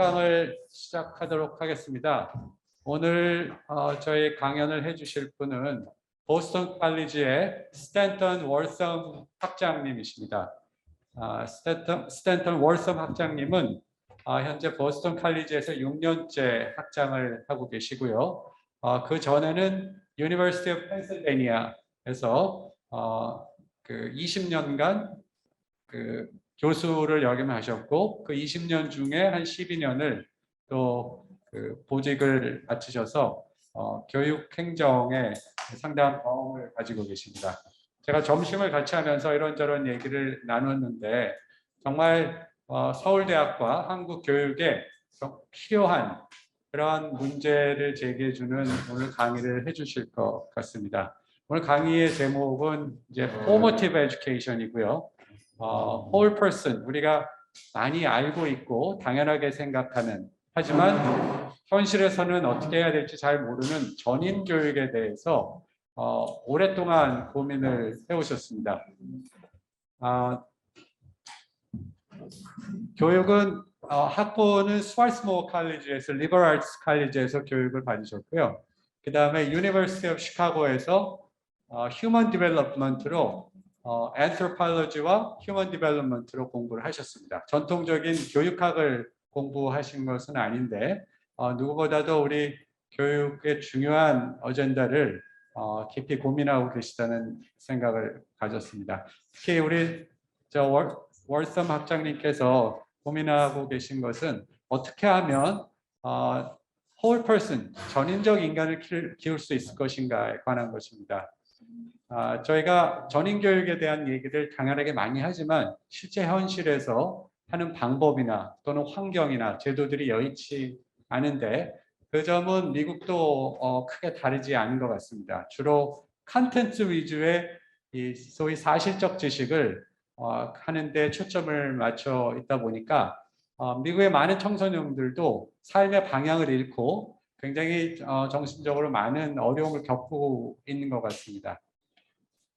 특강을 시작하도록 하겠습니다. 오늘 저희 강연을 해주실 분은 보스턴 칼리지의 스탠턴 월섬 학장님이십니다. 스탠턴 월섬 학장님은 현재 보스턴 칼리지에서 6년째 학장을 하고 계시고요. 그 전에는 유니버시티 오브 펜실베니아에서 그 20년간 그 교수를 역임하셨고, 그 20년 중에 한 12년을 또 그 보직을 마치셔서 교육 행정에 상당한 경험을 가지고 계십니다. 제가 점심을 같이 하면서 이런저런 얘기를 나눴는데, 정말 서울대학과 한국 교육에 필요한 그러한 문제를 제기해주는 오늘 강의를 해주실 것 같습니다. 오늘 강의의 제목은 이제 Formative Education이고요. whole person, 우리가 많이 알고 있고 당연하게 생각하는, 하지만 현실에서는 어떻게 해야 될지 잘 모르는 전인 교육에 대해서 오랫동안 고민을 해오셨습니다. 교육은 학부는 스왈스모어 칼리지에서 리버럴 아츠 칼리지에서 교육을 받으셨고요. 그 다음에 유니버시티 오브 시카고에서 휴먼 디벨롭먼트로 anthropology와 휴먼 디벨롭먼트로 공부를 하셨습니다. 전통적인 교육학을 공부하신 것은 아닌데 누구보다도 우리 교육의 중요한 어젠다를 깊이 고민하고 계시다는 생각을 가졌습니다. 특히 우리 월섬 학장님께서 고민하고 계신 것은 어떻게 하면 whole person, 전인적 인간을 키울 수 있을 것인가에 관한 것입니다. 저희가 전인 교육에 대한 얘기를 당연하게 많이 하지만 실제 현실에서 하는 방법이나 또는 환경이나 제도들이 여의치 않은데, 그 점은 미국도 크게 다르지 않은 것 같습니다. 주로 컨텐츠 위주의 이 소위 사실적 지식을 하는데 초점을 맞춰 있다 보니까 미국의 많은 청소년들도 삶의 방향을 잃고 굉장히 정신적으로 많은 어려움을 겪고 있는 것 같습니다.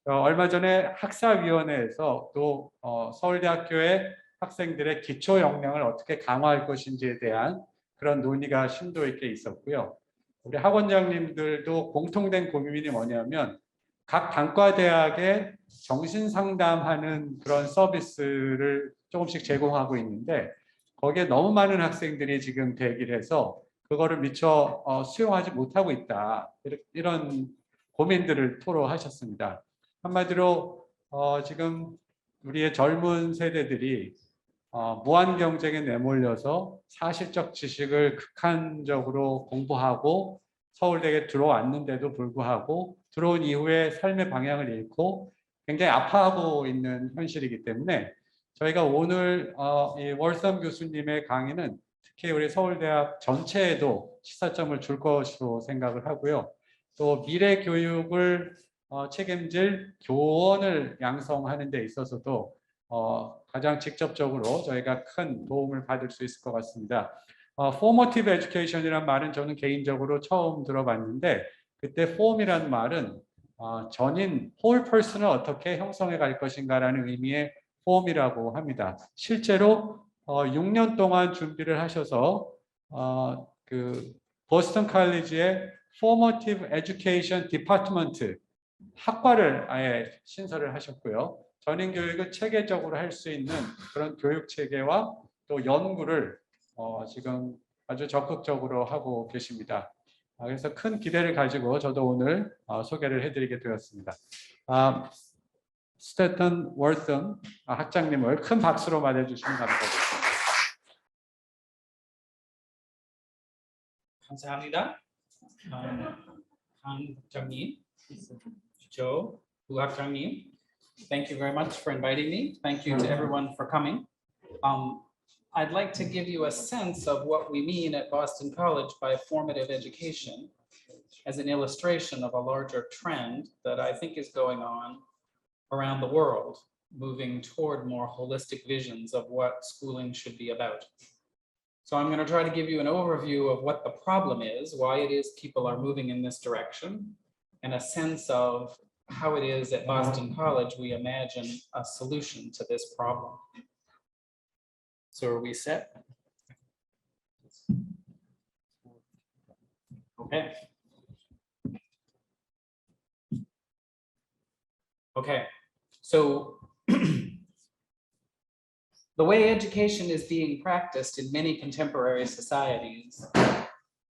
얼마 전에 학사위원회에서 또 서울대학교의 학생들의 기초 역량을 어떻게 강화할 것인지에 대한 그런 논의가 심도 있게 있었고요. 우리 학원장님들도 공통된 고민이 뭐냐면 각 단과대학에 정신상담하는 그런 서비스를 조금씩 제공하고 있는데 거기에 너무 많은 학생들이 지금 대기를 해서 그거를 미처 수용하지 못하고 있다, 이런 고민들을 토로하셨습니다. 한마디로 지금 우리의 젊은 세대들이 무한 경쟁에 내몰려서 사실적 지식을 극한적으로 공부하고 서울대에 들어왔는데도 불구하고 들어온 이후에 삶의 방향을 잃고 굉장히 아파하고 있는 현실이기 때문에 저희가 오늘 이 월섬 교수님의 강의는 특히 우리 서울대학 전체에도 시사점을 줄 것으로 생각을 하고요. 또 미래 교육을 책임질 교원을 양성하는 데 있어서도 가장 직접적으로 저희가 큰 도움을 받을 수 있을 것 같습니다. Formative Education이란 말은 저는 개인적으로 처음 들어봤는데, 그때 form이라는 말은 전인 whole person을 어떻게 형성해 갈 것인가라는 의미의 form이라고 합니다. 실제로 6년 동안 준비를 하셔서 그 보스턴 칼리지의 Formative Education Department 학과를 아예 신설을 하셨고요. 전인 교육을 체계적으로 할 수 있는 그런 교육 체계와 또 연구를 지금 아주 적극적으로 하고 계십니다. 그래서 큰 기대를 가지고 저도 오늘 소개를 해드리게 되었습니다. 스탠턴 월섬 학장님을 큰 박수로 맞아주시면 감사하겠습니다. 감사합니다. 강 학장님, 조 부학장님, thank you very much for inviting me. Thank you to everyone for coming. I'd like to give you a sense of what we mean at Boston College by formative education as an illustration of a larger trend that I think is going on around the world, moving toward more holistic visions of what schooling should be about. So I'm going to try to give you an overview of what the problem is, why it is people are moving in this direction, and a sense of how it is at Boston College we imagine a solution to this problem. So are we set? Okay. Okay, so the way education is being practiced in many contemporary societies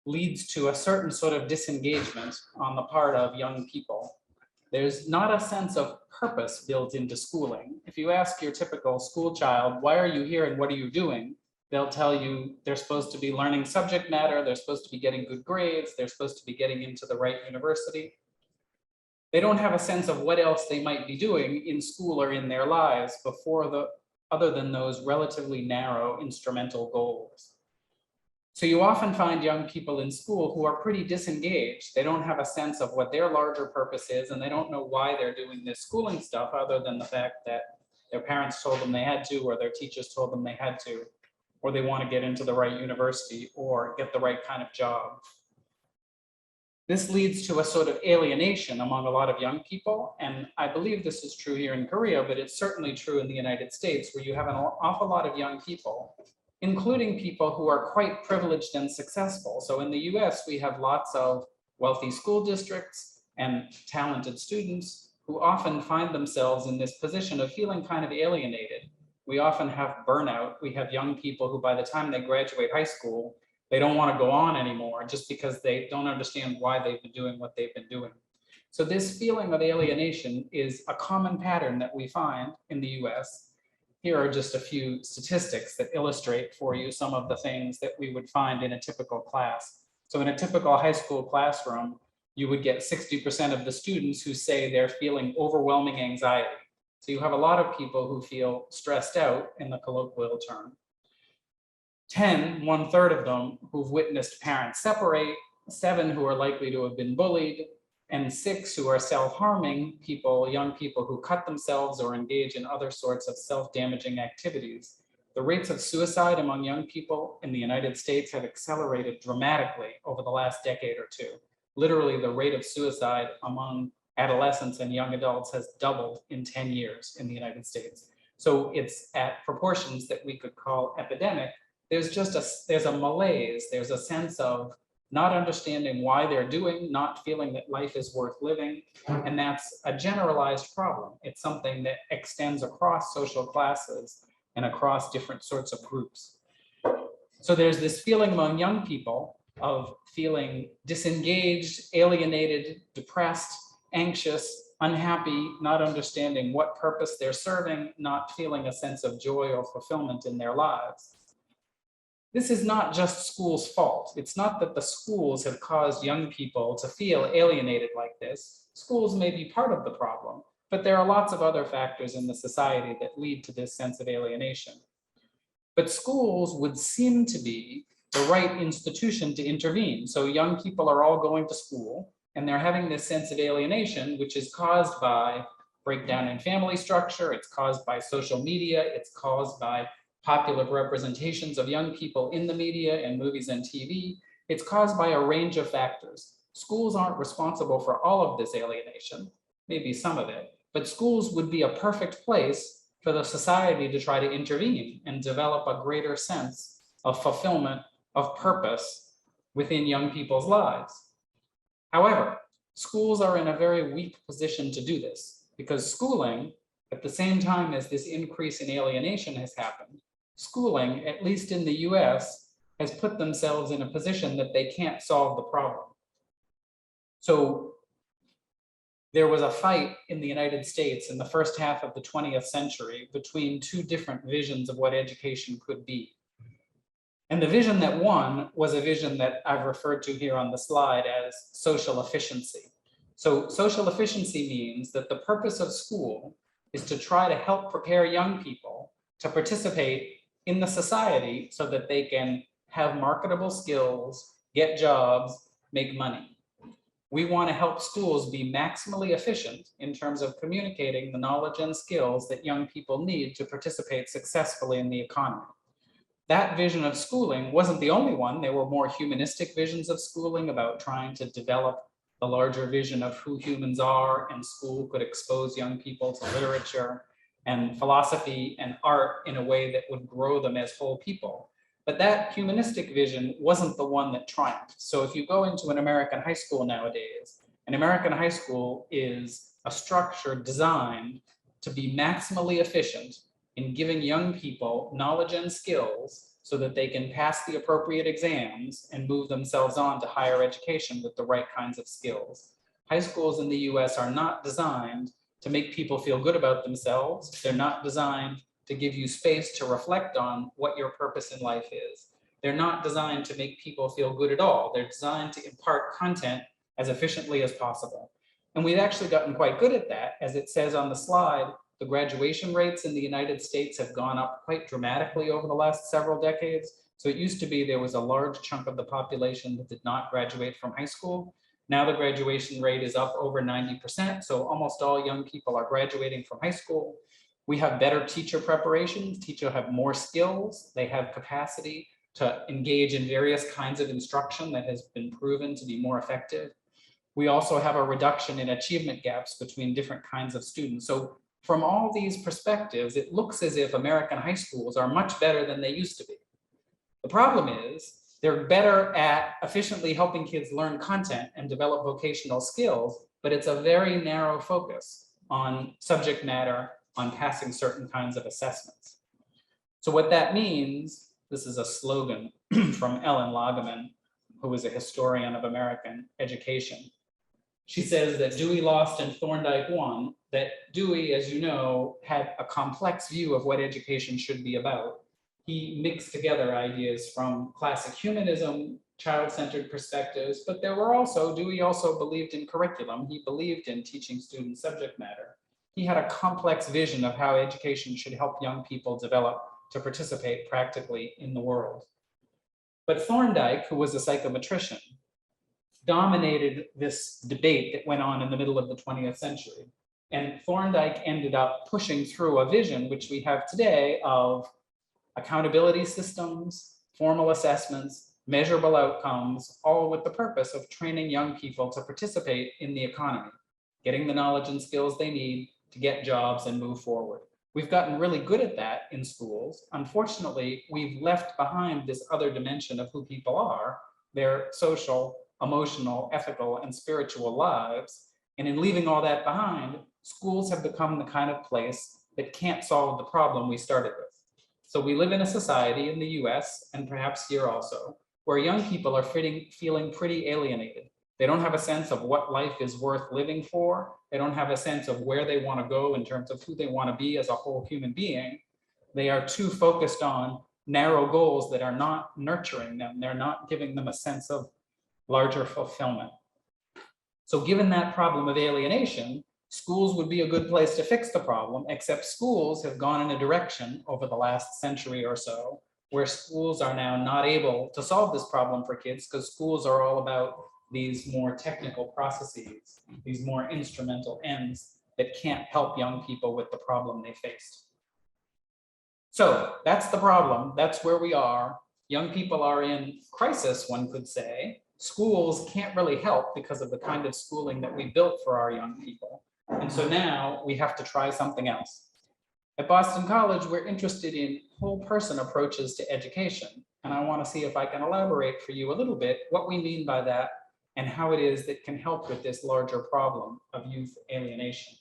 leads to a certain sort of disengagement on the part of young people. There's not a sense of purpose built into schooling. If you ask your typical school child, why are you here and what are you doing? They'll tell you they're supposed to be learning subject matter, they're supposed to be getting good grades, they're supposed to be getting into the right university. They don't have a sense of what else they might be doing in school or in their lives other than those relatively narrow instrumental goals. So you often find young people in school who are pretty disengaged. They don't have a sense of what their larger purpose is, and they don't know why they're doing this schooling stuff other than the fact that their parents told them they had to, or their teachers told them they had to, or they want to get into the right university or get the right kind of job. This leads to a sort of alienation among a lot of young people. And I believe this is true here in Korea, but it's certainly true in the United States, where you have an awful lot of young people, including people who are quite privileged and successful. So in the US, we have lots of wealthy school districts and talented students who often find themselves in this position of feeling kind of alienated. We often have burnout. We have young people who by the time they graduate high school, they don't want to go on anymore just because they don't understand why they've been doing what they've been doing. So this feeling of alienation is a common pattern that we find in the US. Here are just a few statistics that illustrate for you some of the things that we would find in a typical class. So in a typical high school classroom, you would get 60% of the students who say they're feeling overwhelming anxiety. So you have a lot of people who feel stressed out in the colloquial term. 1/3 of them who've witnessed parents separate, 7 who are likely to have been bullied, and 6 who are self-harming people, young people who cut themselves or engage in other sorts of self-damaging activities. The rates of suicide among young people in the United States have accelerated dramatically over the last decade or two. Literally, the rate of suicide among adolescents and young adults has doubled in 10 years in the United States. So it's at proportions that we could call epidemic. There's a malaise, there's a sense of not understanding why they're doing, not feeling that life is worth living. And that's a generalized problem. It's something that extends across social classes and across different sorts of groups. So there's this feeling among young people of feeling disengaged, alienated, depressed, anxious, unhappy, not understanding what purpose they're serving, not feeling a sense of joy or fulfillment in their lives. This is not just school's fault. It's not that the schools have caused young people to feel alienated like this. Schools may be part of the problem, but there are lots of other factors in the society that lead to this sense of alienation. But schools would seem to be the right institution to intervene. So young people are all going to school and they're having this sense of alienation, which is caused by breakdown in family structure. It's caused by social media. It's caused by popular representations of young people in the media and movies and TV. It's caused by a range of factors. Schools aren't responsible for all of this alienation, maybe some of it, but schools would be a perfect place for the society to try to intervene and develop a greater sense of fulfillment, of purpose within young people's lives. However, schools are in a very weak position to do this because schooling, at the same time as this increase in alienation has happened, schooling, at least in the US, has put themselves in a position that they can't solve the problem. So there was a fight in the United States in the first half of the 20th century between two different visions of what education could be. And the vision that won was a vision that I've referred to here on the slide as social efficiency. So social efficiency means that the purpose of school is to try to help prepare young people to participate in the society so that they can have marketable skills, get jobs, make money. We want to help schools be maximally efficient in terms of communicating the knowledge and skills that young people need to participate successfully in the economy. That vision of schooling wasn't the only one. There were more humanistic visions of schooling about trying to develop the larger vision of who humans are, and school could expose young people to literature and philosophy and art in a way that would grow them as whole people. But that humanistic vision wasn't the one that triumphed. So if you go into an American high school nowadays, an American high school is a structure designed to be maximally efficient in giving young people knowledge and skills so that they can pass the appropriate exams and move themselves on to higher education with the right kinds of skills. High schools in the US are not designed to make people feel good about themselves. They're not designed to give you space to reflect on what your purpose in life is. They're not designed to make people feel good at all. They're designed to impart content as efficiently as possible. And we've actually gotten quite good at that. As it says on the slide, the graduation rates in the United States have gone up quite dramatically over the last several decades. So it used to be there was a large chunk of the population that did not graduate from high school. Now the graduation rate is up over 90%. So almost all young people are graduating from high school. We have better teacher preparations. Teachers have more skills. They have capacity to engage in various kinds of instruction that has been proven to be more effective. We also have a reduction in achievement gaps between different kinds of students. So from all these perspectives, it looks as if American high schools are much better than they used to be. The problem is they're better at efficiently helping kids learn content and develop vocational skills, but it's a very narrow focus on subject matter, on passing certain kinds of assessments. So what that means, this is a slogan from Ellen Lageman, who is a historian of American education. She says that Dewey lost and Thorndike won, that Dewey, as you know, had a complex view of what education should be about. He mixed together ideas from classic humanism, child-centered perspectives, but there were also, Dewey also believed in curriculum. He believed in teaching students subject matter. He had a complex vision of how education should help young people develop to participate practically in the world. But Thorndike, who was a psychometrician, dominated this debate that went on in the middle of the 20th century. And Thorndike ended up pushing through a vision, which we have today, of accountability systems, formal assessments, measurable outcomes, all with the purpose of training young people to participate in the economy, getting the knowledge and skills they need to get jobs and move forward. We've gotten really good at that in schools. Unfortunately, we've left behind this other dimension of who people are, their social, emotional, ethical, and spiritual lives. And in leaving all that behind, schools have become the kind of place that can't solve the problem we started with. So we live in a society in the US, and perhaps here also, where young people are feeling pretty alienated. They don't have a sense of what life is worth living for. They don't have a sense of where they want to go in terms of who they want to be as a whole human being. They are too focused on narrow goals that are not nurturing them. They're not giving them a sense of larger fulfillment. So given that problem of alienation, schools would be a good place to fix the problem, except schools have gone in a direction over the last century or so where schools are now not able to solve this problem for kids because schools are all about these more technical processes, these more instrumental ends that can't help young people with the problem they faced. So that's the problem. That's where we are. Young people are in crisis, one could say. Schools can't really help because of the kind of schooling that we built for our young people. And so now we have to try something else. At Boston College, we're interested in whole person approaches to education. And I want to see if I can elaborate for you a little bit what we mean by that and how it is that can help with this larger problem of youth alienation.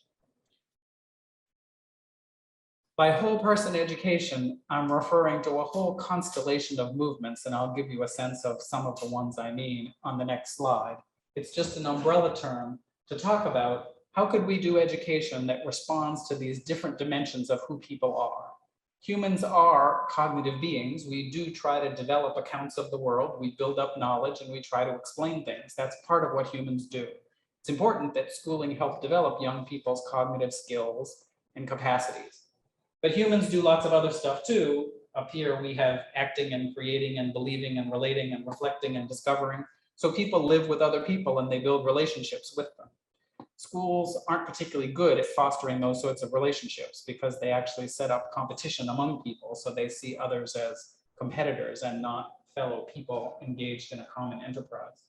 By whole person education, I'm referring to a whole constellation of movements, and I'll give you a sense of some of the ones I mean on the next slide. It's just an umbrella term to talk about how could we do education that responds to these different dimensions of who people are. Humans are cognitive beings. We do try to develop accounts of the world. We build up knowledge and we try to explain things. That's part of what humans do. It's important that schooling help develop young people's cognitive skills and capacities. But humans do lots of other stuff too. Up here, we have acting and creating and believing and relating and reflecting and discovering. So people live with other people and they build relationships with them. Schools aren't particularly good at fostering those sorts of relationships because they actually set up competition among people. So they see others as competitors and not fellow people engaged in a common enterprise.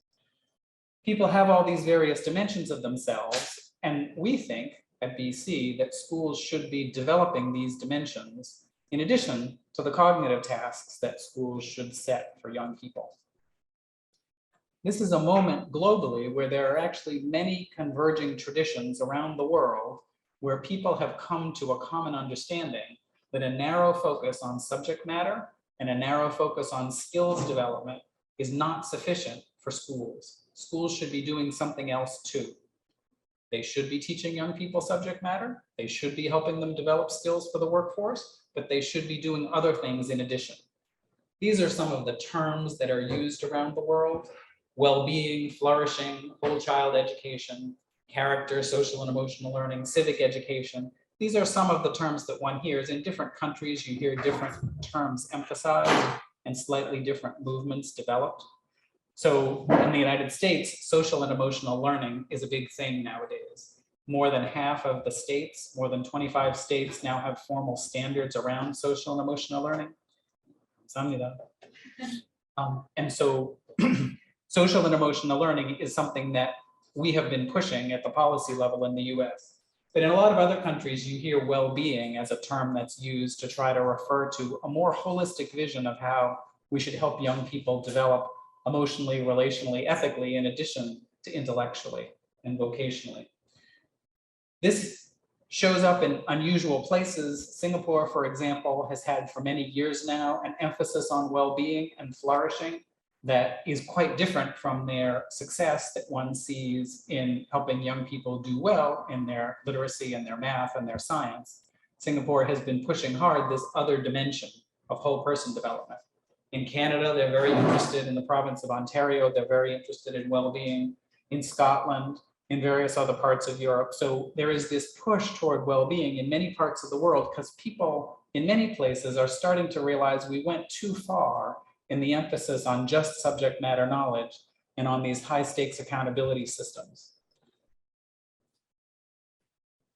People have all these various dimensions of themselves, and we think at BC that schools should be developing these dimensions in addition to the cognitive tasks that schools should set for young people. This is a moment globally where there are actually many converging traditions around the world where people have come to a common understanding that a narrow focus on subject matter and a narrow focus on skills development is not sufficient for schools. Schools should be doing something else too. They should be teaching young people subject matter. They should be helping them develop skills for the workforce, but they should be doing other things in addition. These are some of the terms that are used around the world: well-being, flourishing, whole child education, character, social and emotional learning, civic education. These are some of the terms that one hears. In different countries, you hear different terms emphasized and slightly different movements developed. So in the United States, social and emotional learning is a big thing nowadays. More than half of the states, more than 25 states now have formal standards around social and emotional learning. And so social and emotional learning is something that we have been pushing at the policy level in the US. But in a lot of other countries, you hear well-being as a term that's used to try to refer to a more holistic vision of how we should help young people develop emotionally, relationally, ethically, in addition to intellectually and vocationally. This shows up in unusual places. Singapore, for example, has had for many years now an emphasis on well-being and flourishing that is quite different from their success that one sees in helping young people do well in their literacy and their math and their science. Singapore has been pushing hard this other dimension of whole person development. In Canada, they're very interested. In the province of Ontario, they're very interested in well-being. In Scotland, in various other parts of Europe. So there is this push toward well-being in many parts of the world because people in many places are starting to realize we went too far in the emphasis on just subject matter knowledge and on these high stakes accountability systems.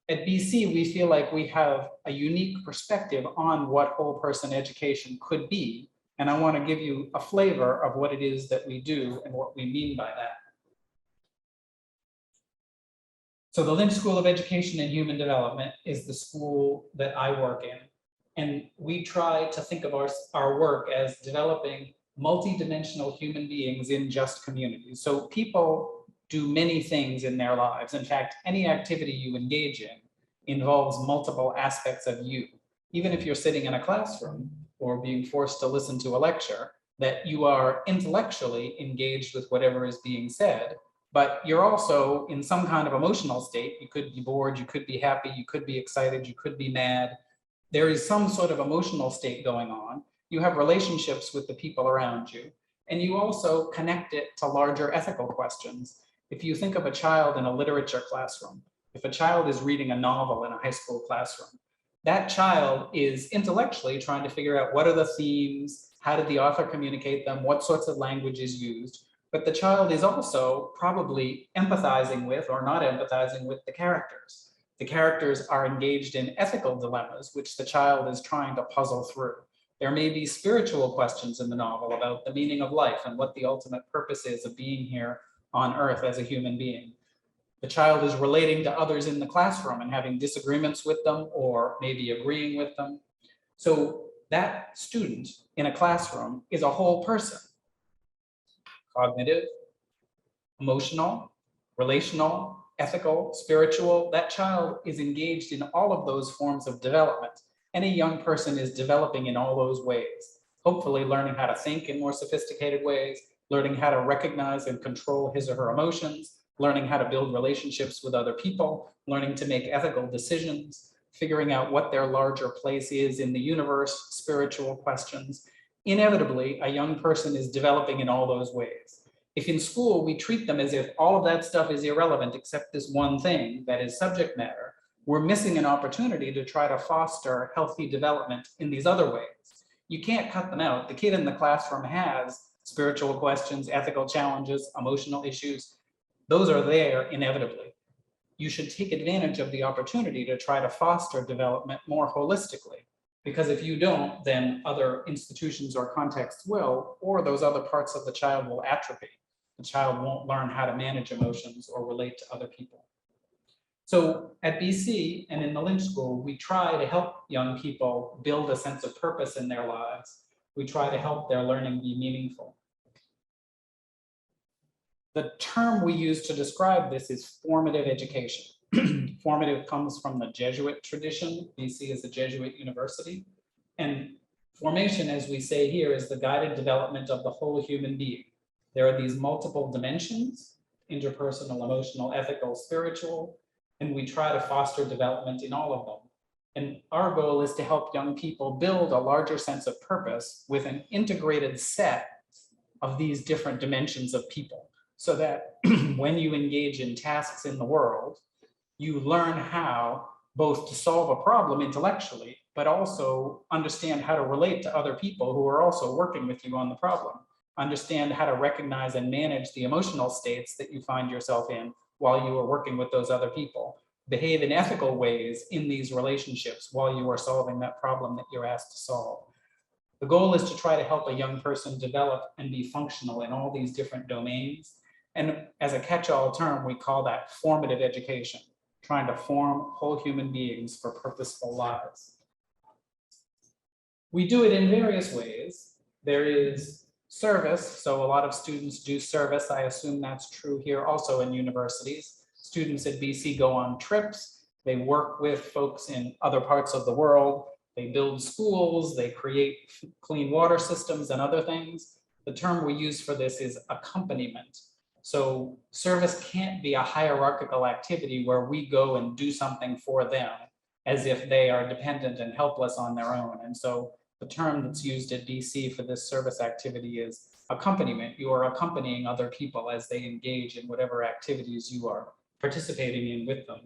At BC, we feel like we have a unique perspective on what whole person education could be. And I want to give you a flavor of what it is that we do and what we mean by that. So the Lynch School of Education and Human Development is the school that I work in. And we try to think of our work as developing multidimensional human beings in just communities. So people do many things in their lives. In fact, any activity you engage in involves multiple aspects of you. Even if you're sitting in a classroom or being forced to listen to a lecture, that you are intellectually engaged with whatever is being said, but you're also in some kind of emotional state. You could be bored, you could be happy, you could be excited, you could be mad. There is some sort of emotional state going on. You have relationships with the people around you, and you also connect it to larger ethical questions. If you think of a child in a literature classroom, if a child is reading a novel in a high school classroom, that child is intellectually trying to figure out what are the themes, how did the author communicate them, what sorts of language is used. But the child is also probably empathizing with or not empathizing with the characters. The characters are engaged in ethical dilemmas, which the child is trying to puzzle through. There may be spiritual questions in the novel about the meaning of life and what the ultimate purpose is of being here on Earth as a human being. The child is relating to others in the classroom and having disagreements with them or maybe agreeing with them. So that student in a classroom is a whole person. Cognitive, emotional, relational, ethical, spiritual. That child is engaged in all of those forms of development. Any young person is developing in all those ways, hopefully learning how to think in more sophisticated ways, learning how to recognize and control his or her emotions, learning how to build relationships with other people, learning to make ethical decisions, figuring out what their larger place is in the universe, spiritual questions. Inevitably, a young person is developing in all those ways. If in school we treat them as if all of that stuff is irrelevant except this one thing that is subject matter, we're missing an opportunity to try to foster healthy development in these other ways. You can't cut them out. The kid in the classroom has spiritual questions, ethical challenges, emotional issues. Those are there inevitably. You should take advantage of the opportunity to try to foster development more holistically. Because if you don't, then other institutions or contexts will, or those other parts of the child will atrophy. The child won't learn how to manage emotions or relate to other people. So at BC and in the Lynch School, we try to help young people build a sense of purpose in their lives. We try to help their learning be meaningful. The term we use to describe this is formative education. Formative comes from the Jesuit tradition. BC is a Jesuit university. And formation, as we say here, is the guided development of the whole human being. There are these multiple dimensions: interpersonal, emotional, ethical, spiritual, and we try to foster development in all of them. And our goal is to help young people build a larger sense of purpose with an integrated set of these different dimensions of people, so that when you engage in tasks in the world, you learn how both to solve a problem intellectually, but also understand how to relate to other people who are also working with you on the problem. Understand how to recognize and manage the emotional states that you find yourself in while you are working with those other people. Behave in ethical ways in these relationships while you are solving that problem that you're asked to solve. The goal is to try to help a young person develop and be functional in all these different domains. And as a catch-all term, we call that formative education, trying to form whole human beings for purposeful lives. We do it in various ways. There is service, so a lot of students do service. I assume that's true here also in universities. Students at BC go on trips, they work with folks in other parts of the world, they build schools, they create clean water systems and other things. The term we use for this is accompaniment. So service can't be a hierarchical activity where we go and do something for them as if they are dependent and helpless on their own. And so the term that's used at BC for this service activity is accompaniment. You are accompanying other people as they engage in whatever activities you are participating in with them.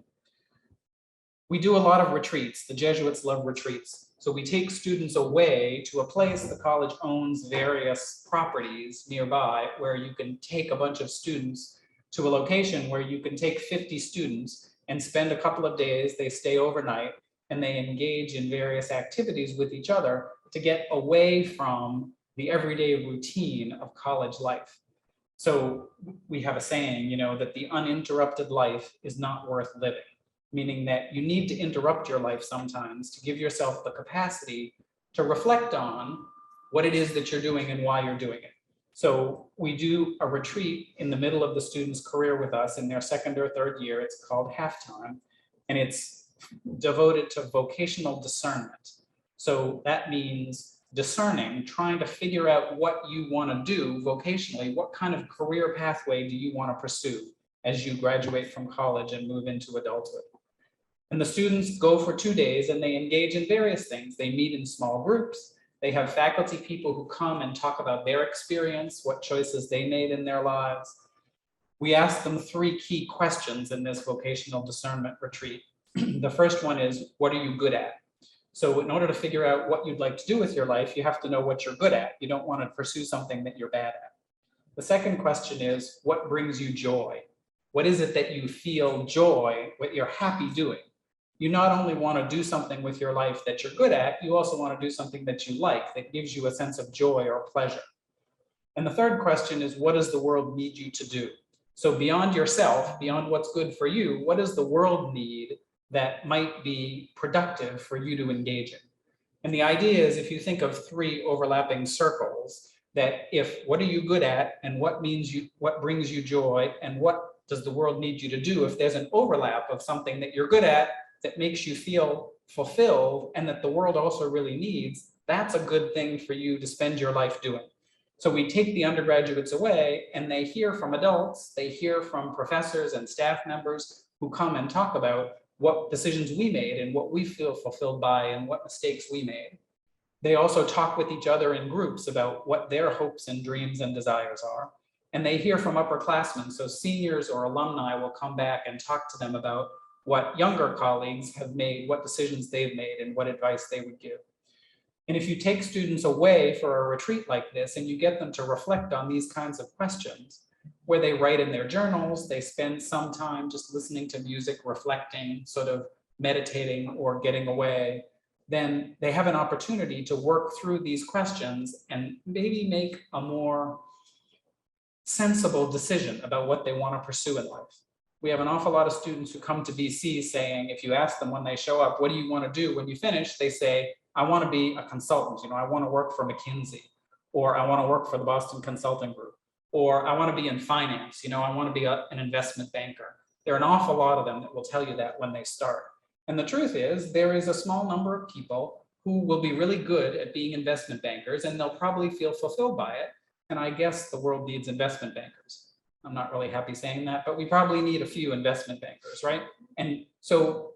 We do a lot of retreats. The Jesuits love retreats. So we take students away to a place. The college owns various properties nearby where you can take a bunch of students to a location where you can take 50 students and spend a couple of days. They stay overnight and they engage in various activities with each other to get away from the everyday routine of college life. So we have a saying, you know, that the uninterrupted life is not worth living, meaning that you need to interrupt your life sometimes to give yourself the capacity to reflect on what it is that you're doing and why you're doing it. So we do a retreat in the middle of the student's career with us in their second or third year. It's called Halftime, and it's devoted to vocational discernment. So that means discerning, trying to figure out what you want to do vocationally. What kind of career pathway do you want to pursue as you graduate from college and move into adulthood? And the students go for 2 days and they engage in various things. They meet in small groups. They have faculty people who come and talk about their experience, what choices they made in their lives. We ask them 3 key questions in this vocational discernment retreat. The first one is, what are you good at? So in order to figure out what you'd like to do with your life, you have to know what you're good at. You don't want to pursue something that you're bad at. The second question is, what brings you joy? What is it that you feel joy, what you're happy doing? You not only want to do something with your life that you're good at, you also want to do something that you like, that gives you a sense of joy or pleasure. And the third question is, what does the world need you to do? So beyond yourself, beyond what's good for you, what does the world need that might be productive for you to engage in? And the idea is, if you think of 3 overlapping circles, that if what are you good at and what brings you joy and what does the world need you to do, if there's an overlap of something that you're good at that makes you feel fulfilled and that the world also really needs, that's a good thing for you to spend your life doing. So we take the undergraduates away and they hear from adults, they hear from professors and staff members who come and talk about what decisions we made and what we feel fulfilled by and what mistakes we made. They also talk with each other in groups about what their hopes and dreams and desires are. And they hear from upperclassmen, so seniors or alumni will come back and talk to them about what younger colleagues have made, what decisions they've made, and what advice they would give. And if you take students away for a retreat like this and you get them to reflect on these kinds of questions, where they write in their journals, they spend some time just listening to music, reflecting, sort of meditating or getting away, then they have an opportunity to work through these questions and maybe make a more sensible decision about what they want to pursue in life. We have an awful lot of students who come to BC saying, if you ask them when they show up, what do you want to do when you finish? They say, I want to be a consultant. You know, I want to work for McKinsey, or I want to work for the Boston Consulting Group, or I want to be in finance. You know, I want to be an investment banker. There are an awful lot of them that will tell you that when they start. And the truth is, there is a small number of people who will be really good at being investment bankers, and they'll probably feel fulfilled by it. And I guess the world needs investment bankers. I'm not really happy saying that, but we probably need a few investment bankers, right? And so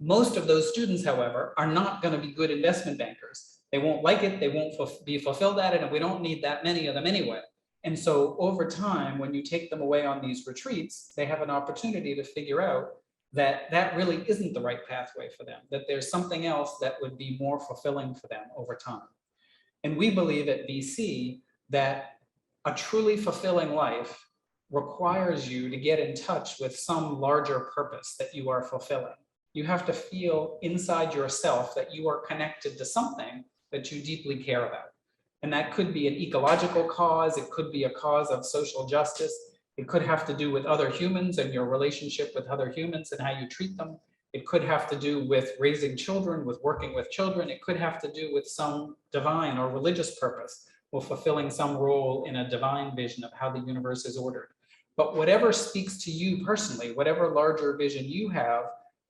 most of those students, however, are not going to be good investment bankers. They won't like it, they won't be fulfilled at it, and we don't need that many of them anyway. And so over time, when you take them away on these retreats, they have an opportunity to figure out that that really isn't the right pathway for them, that there's something else that would be more fulfilling for them over time. And we believe at BC that a truly fulfilling life requires you to get in touch with some larger purpose that you are fulfilling. You have to feel inside yourself that you are connected to something that you deeply care about. And that could be an ecological cause, it could be a cause of social justice, it could have to do with other humans and your relationship with other humans and how you treat them. It could have to do with raising children, with working with children. It could have to do with some divine or religious purpose, or fulfilling some role in a divine vision of how the universe is ordered. But whatever speaks to you personally, whatever larger vision you have,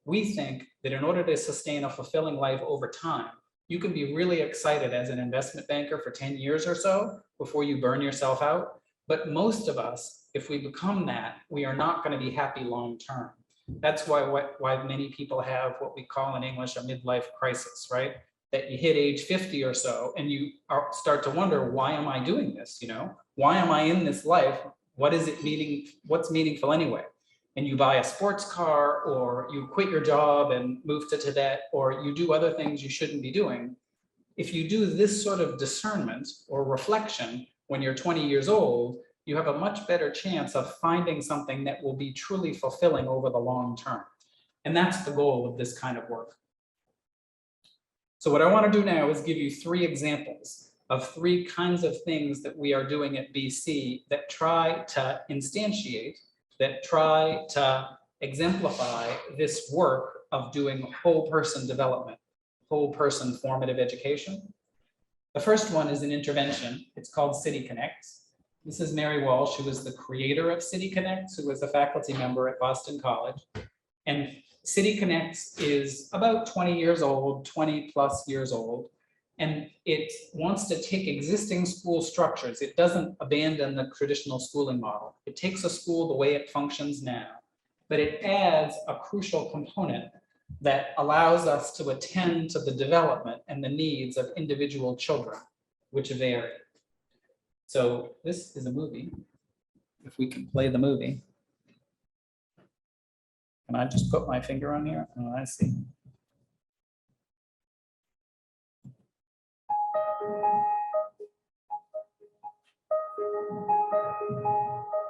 we think that in order to sustain a fulfilling life over time, you can be really excited as an investment banker for 10 years or so before you burn yourself out. But most of us, if we become that, we are not going to be happy long term. That's why many people have what we call in English a midlife crisis, right? That you hit age 50 or so and you start to wonder, why am I doing this? You know, why am I in this life? What is it meaning? What's meaningful anyway? And you buy a sports car, or you quit your job and move to Tibet, or you do other things you shouldn't be doing. If you do this sort of discernment or reflection when you're 20 years old, you have a much better chance of finding something that will be truly fulfilling over the long term. And that's the goal of this kind of work. So what I want to do now is give you 3 examples of 3 kinds of things that we are doing at BC that try to instantiate, that try to exemplify this work of doing whole person development, whole person formative education. The first one is an intervention. It's called City Connects. This is Mary Walsh, who was the creator of City Connects, who was a faculty member at Boston College. And City Connects is about 20 years old, 20 plus years old. And it wants to take existing school structures. It doesn't abandon the traditional schooling model. It takes a school the way it functions now, but it adds a crucial component that allows us to attend to the development and the needs of individual children, which vary. So this is a movie. If we can play the movie. Can I just put my finger on here? Oh, I see.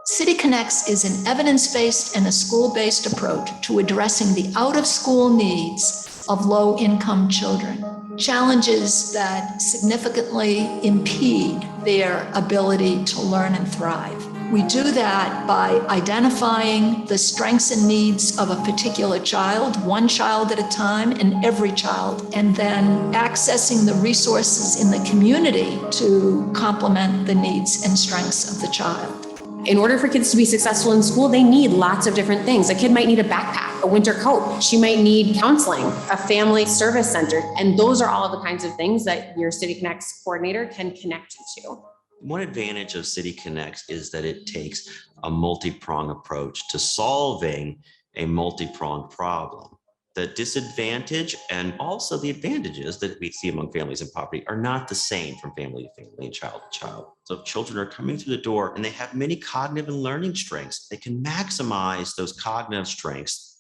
City Connects is an evidence-based and a school-based approach to addressing the out-of-school needs of low-income children, challenges that significantly impede their ability to learn and thrive. We do that by identifying the strengths and needs of a particular child, one child at a time, and every child, and then accessing the resources in the community to complement the needs and strengths of the child. In order for kids to be successful in school, they need lots of different things. A kid might need a backpack, a winter coat. She might need counseling, a family service center. And those are all the kinds of things that your City Connects coordinator can connect you to. One advantage of City Connects is that it takes a multi-pronged approach to solving a multi-pronged problem. The disadvantage and also the advantages that we see among families in poverty are not the same from family to family and child to child. So if children are coming through the door and they have many cognitive and learning strengths, they can maximize those cognitive strengths.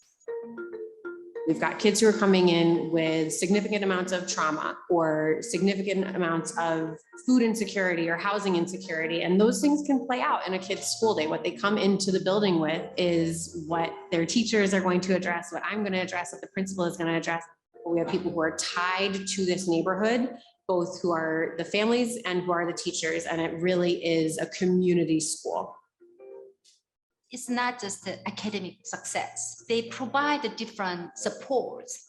We've got kids who are coming in with significant amounts of trauma or significant amounts of food insecurity or housing insecurity. And those things can play out in a kid's school day. What they come into the building with is what their teachers are going to address, what I'm going to address, what the principal is going to address. We have people who are tied to this neighborhood, both who are the families and who are the teachers. And it really is a community school. it's not just the academic success. They provide the different supports.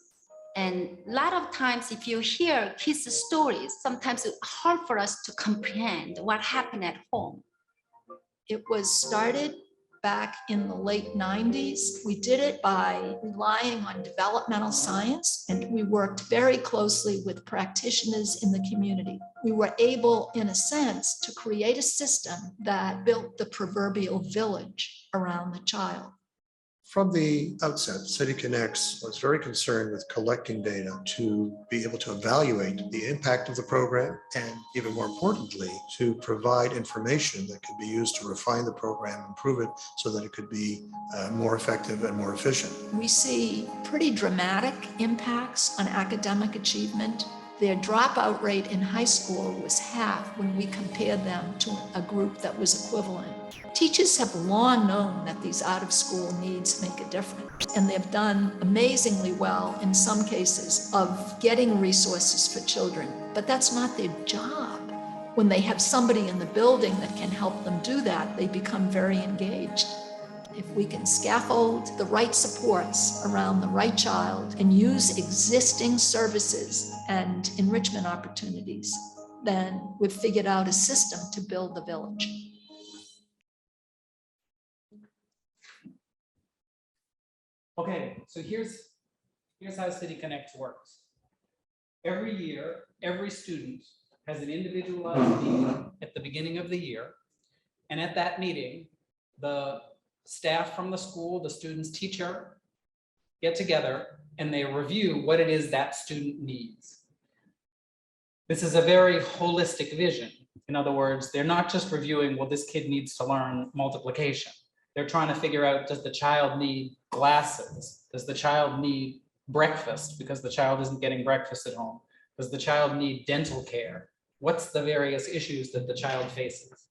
And a lot of times, if you hear kids' stories, sometimes it's hard for us to comprehend what happened at home. It was started back in the late 90s. We did it by relying on developmental science, and we worked very closely with practitioners in the community. We were able, in a sense, to create a system that built the proverbial village around the child. From the outset, City Connects was very concerned with collecting data to be able to evaluate the impact of the program and, even more importantly, to provide information that could be used to refine the program, improve it so that it could be more effective and more efficient. We see pretty dramatic impacts on academic achievement. Their dropout rate in high school was half when we compared them to a group that was equivalent. Teachers have long known that these out-of-school needs make a difference, and they've done amazingly well in some cases of getting resources for children, but that's not their job. When they have somebody in the building that can help them do that, they become very engaged. If we can scaffold the right supports around the right child and use existing services and enrichment opportunities, then we've figured out a system to build the village. Okay, so here's how City Connect works. Every year, every student has an individualized meeting at the beginning of the year. And at that meeting, the staff from the school, the student's teacher, get together and they review what it is that student needs. This is a very holistic vision. In other words, they're not just reviewing, well, this kid needs to learn multiplication. They're trying to figure out, does the child need glasses? Does the child need breakfast because the child isn't getting breakfast at home? Does the child need dental care? What's the various issues that the child faces?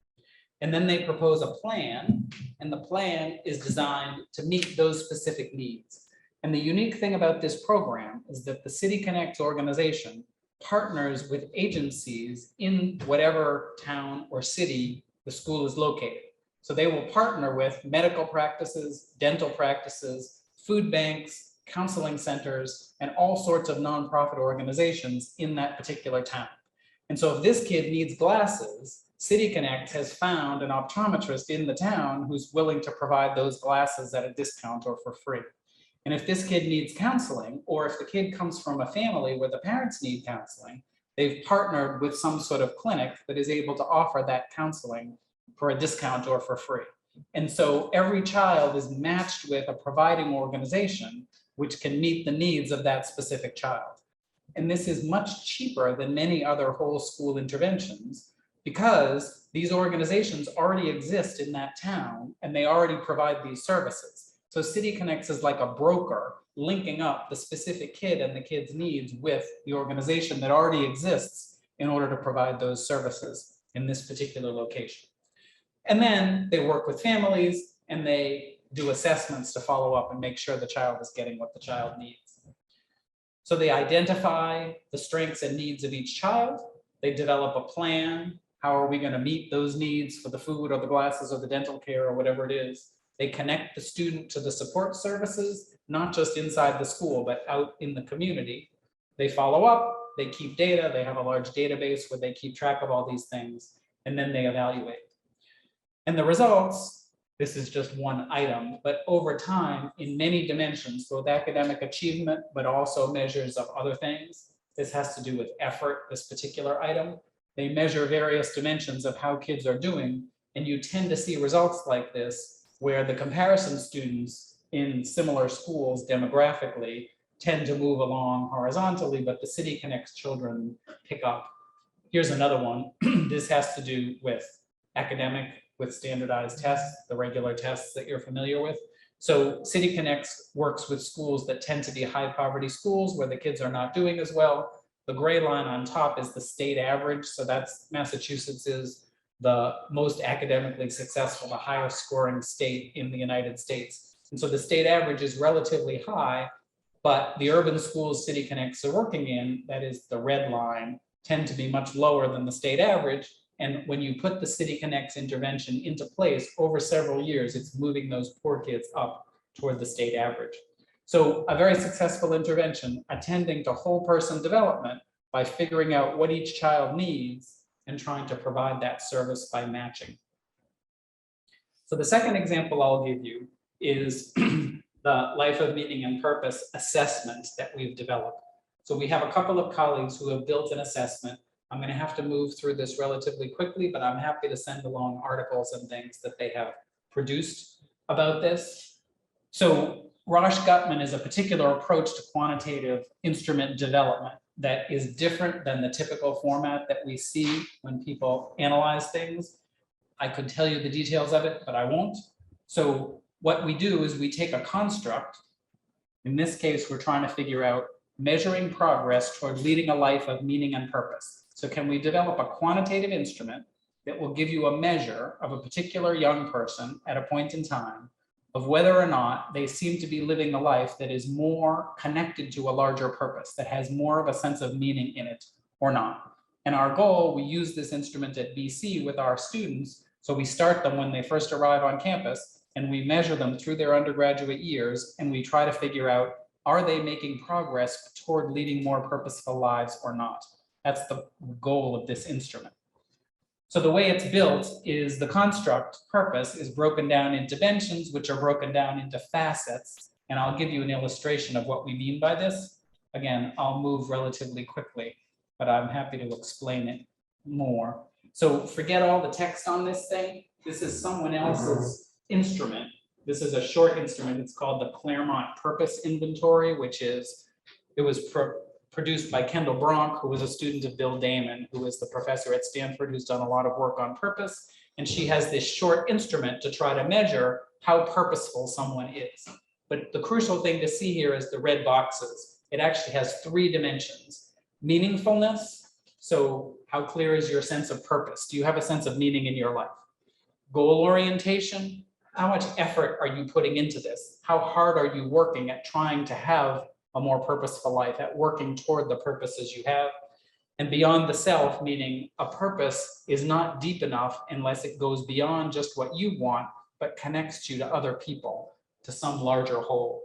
And then they propose a plan, and the plan is designed to meet those specific needs. And the unique thing about this program is that the City Connect organization partners with agencies in whatever town or city the school is located. So they will partner with medical practices, dental practices, food banks, counseling centers, and all sorts of nonprofit organizations in that particular town. And so if this kid needs glasses, City Connect has found an optometrist in the town who's willing to provide those glasses at a discount or for free. And if this kid needs counseling, or if the kid comes from a family where the parents need counseling, they've partnered with some sort of clinic that is able to offer that counseling for a discount or for free. And so every child is matched with a providing organization which can meet the needs of that specific child. And this is much cheaper than many other whole school interventions because these organizations already exist in that town and they already provide these services. So City Connects is like a broker linking up the specific kid and the kid's needs with the organization that already exists in order to provide those services in this particular location. And then they work with families and they do assessments to follow up and make sure the child is getting what the child needs. So they identify the strengths and needs of each child. They develop a plan. How are we going to meet those needs for the food or the glasses or the dental care or whatever it is? They connect the student to the support services, not just inside the school, but out in the community. They follow up, they keep data, they have a large database where they keep track of all these things, and then they evaluate. And the results, this is just one item, but over time, in many dimensions, both academic achievement, but also measures of other things. This has to do with effort, this particular item. They measure various dimensions of how kids are doing, and you tend to see results like this where the comparison students in similar schools demographically tend to move along horizontally, but the City Connects children pick up. Here's another one. This has to do with academic, with standardized tests, the regular tests that you're familiar with. So City Connects works with schools that tend to be high poverty schools where the kids are not doing as well. The gray line on top is the state average. So that's Massachusetts is the most academically successful, the highest scoring state in the United States. And so the state average is relatively high, but the urban schools City Connects are working in, that is the red line, tend to be much lower than the state average And when you put the City Connects intervention into place over several years, it's moving those poor kids up toward the state average. So a very successful intervention attending to whole person development by figuring out what each child needs and trying to provide that service by matching. So the second example I'll give you is the life of meaning and purpose assessment that we've developed. So we have a couple of colleagues who have built an assessment. I'm going to have to move through this relatively quickly, but I'm happy to send along articles and things that they have produced about this. So Rosh Gutman is a particular approach to quantitative instrument development that is different than the typical format that we see when people analyze things. I could tell you the details of it, but I won't. So what we do is we take a construct. In this case, we're trying to figure out measuring progress toward leading a life of meaning and purpose. So can we develop a quantitative instrument that will give you a measure of a particular young person at a point in time of whether or not they seem to be living a life that is more connected to a larger purpose, that has more of a sense of meaning in it or not. And our goal, we use this instrument at BC with our students. So we start them when they first arrive on campus and we measure them through their undergraduate years and we try to figure out, are they making progress toward leading more purposeful lives or not? That's the goal of this instrument. So the way it's built is the construct purpose is broken down into dimensions, which are broken down into facets. And I'll give you an illustration of what we mean by this. Again, I'll move relatively quickly, but I'm happy to explain it more. So forget all the text on this thing. This is someone else's instrument. This is a short instrument. It's called the Claremont Purpose Inventory, which is, it was produced by Kendall Bronk, who was a student of Bill Damon, who is the professor at Stanford, who's done a lot of work on purpose. And she has this short instrument to try to measure how purposeful someone is. But the crucial thing to see here is the red boxes. It actually has 3 dimensions. Meaningfulness. So how clear is your sense of purpose? Do you have a sense of meaning in your life? Goal orientation. How much effort are you putting into this? How hard are you working at trying to have a more purposeful life, at working toward the purposes you have? And beyond the self, meaning a purpose is not deep enough unless it goes beyond just what you want, but connects you to other people, to some larger whole.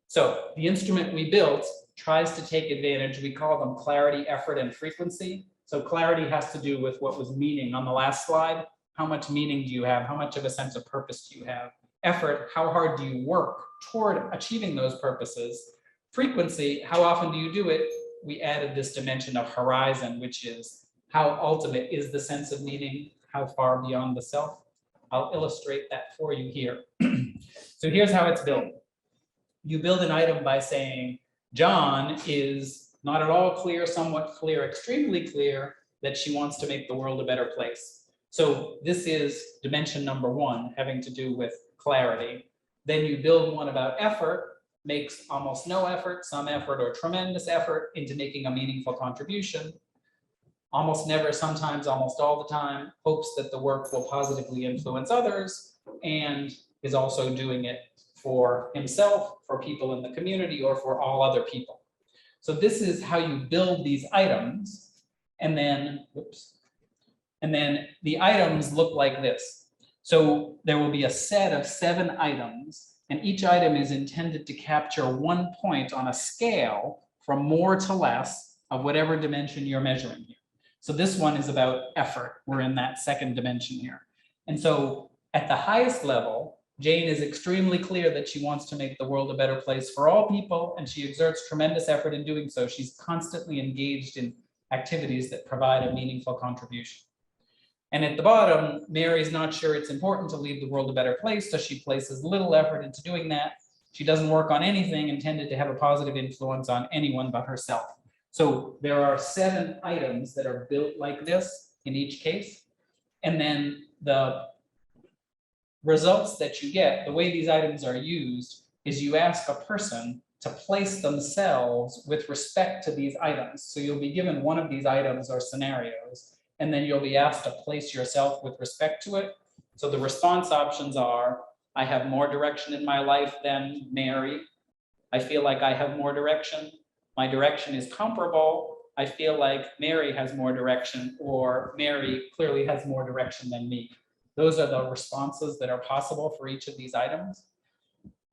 So the instrument we built tries to take advantage, we call them clarity, effort, and frequency. So clarity has to do with what was meaning on the last slide. How much meaning do you have? How much of a sense of purpose do you have? Effort, how hard do you work toward achieving those purposes? Frequency, how often do you do it? We added this dimension of horizon, which is how ultimate is the sense of meaning, how far beyond the self. I'll illustrate that for you here. So here's how it's built. You build an item by saying, John is not at all clear, somewhat clear, extremely clear that she wants to make the world a better place. So this is dimension number 1, having to do with clarity. Then you build one about effort, makes almost no effort, some effort, or tremendous effort into making a meaningful contribution. Almost never, sometimes, almost all the time, hopes that the work will positively influence others, and is also doing it for himself, for people in the community, or for all other people. So this is how you build these items, and then, and then the items look like this. So there will be a set of 7 items, and each item is intended to capture 1 point on a scale from more to less of whatever dimension you're measuring here. So this one is about effort. We're in that second dimension here. And so at the highest level, Jane is extremely clear that she wants to make the world a better place for all people, and she exerts tremendous effort in doing so. She's constantly engaged in activities that provide a meaningful contribution. And at the bottom, Mary's not sure it's important to leave the world a better place, so she places little effort into doing that. She doesn't work on anything intended to have a positive influence on anyone but herself. So there are 7 items that are built like this in each case. And then the results that you get, the way these items are used, is you ask a person to place themselves with respect to these items. So you'll be given one of these items or scenarios, and then you'll be asked to place yourself with respect to it. So the response options are, I have more direction in my life than Mary. I feel like I have more direction. My direction is comparable. I feel like Mary has more direction, or Mary clearly has more direction than me. Those are the responses that are possible for each of these items.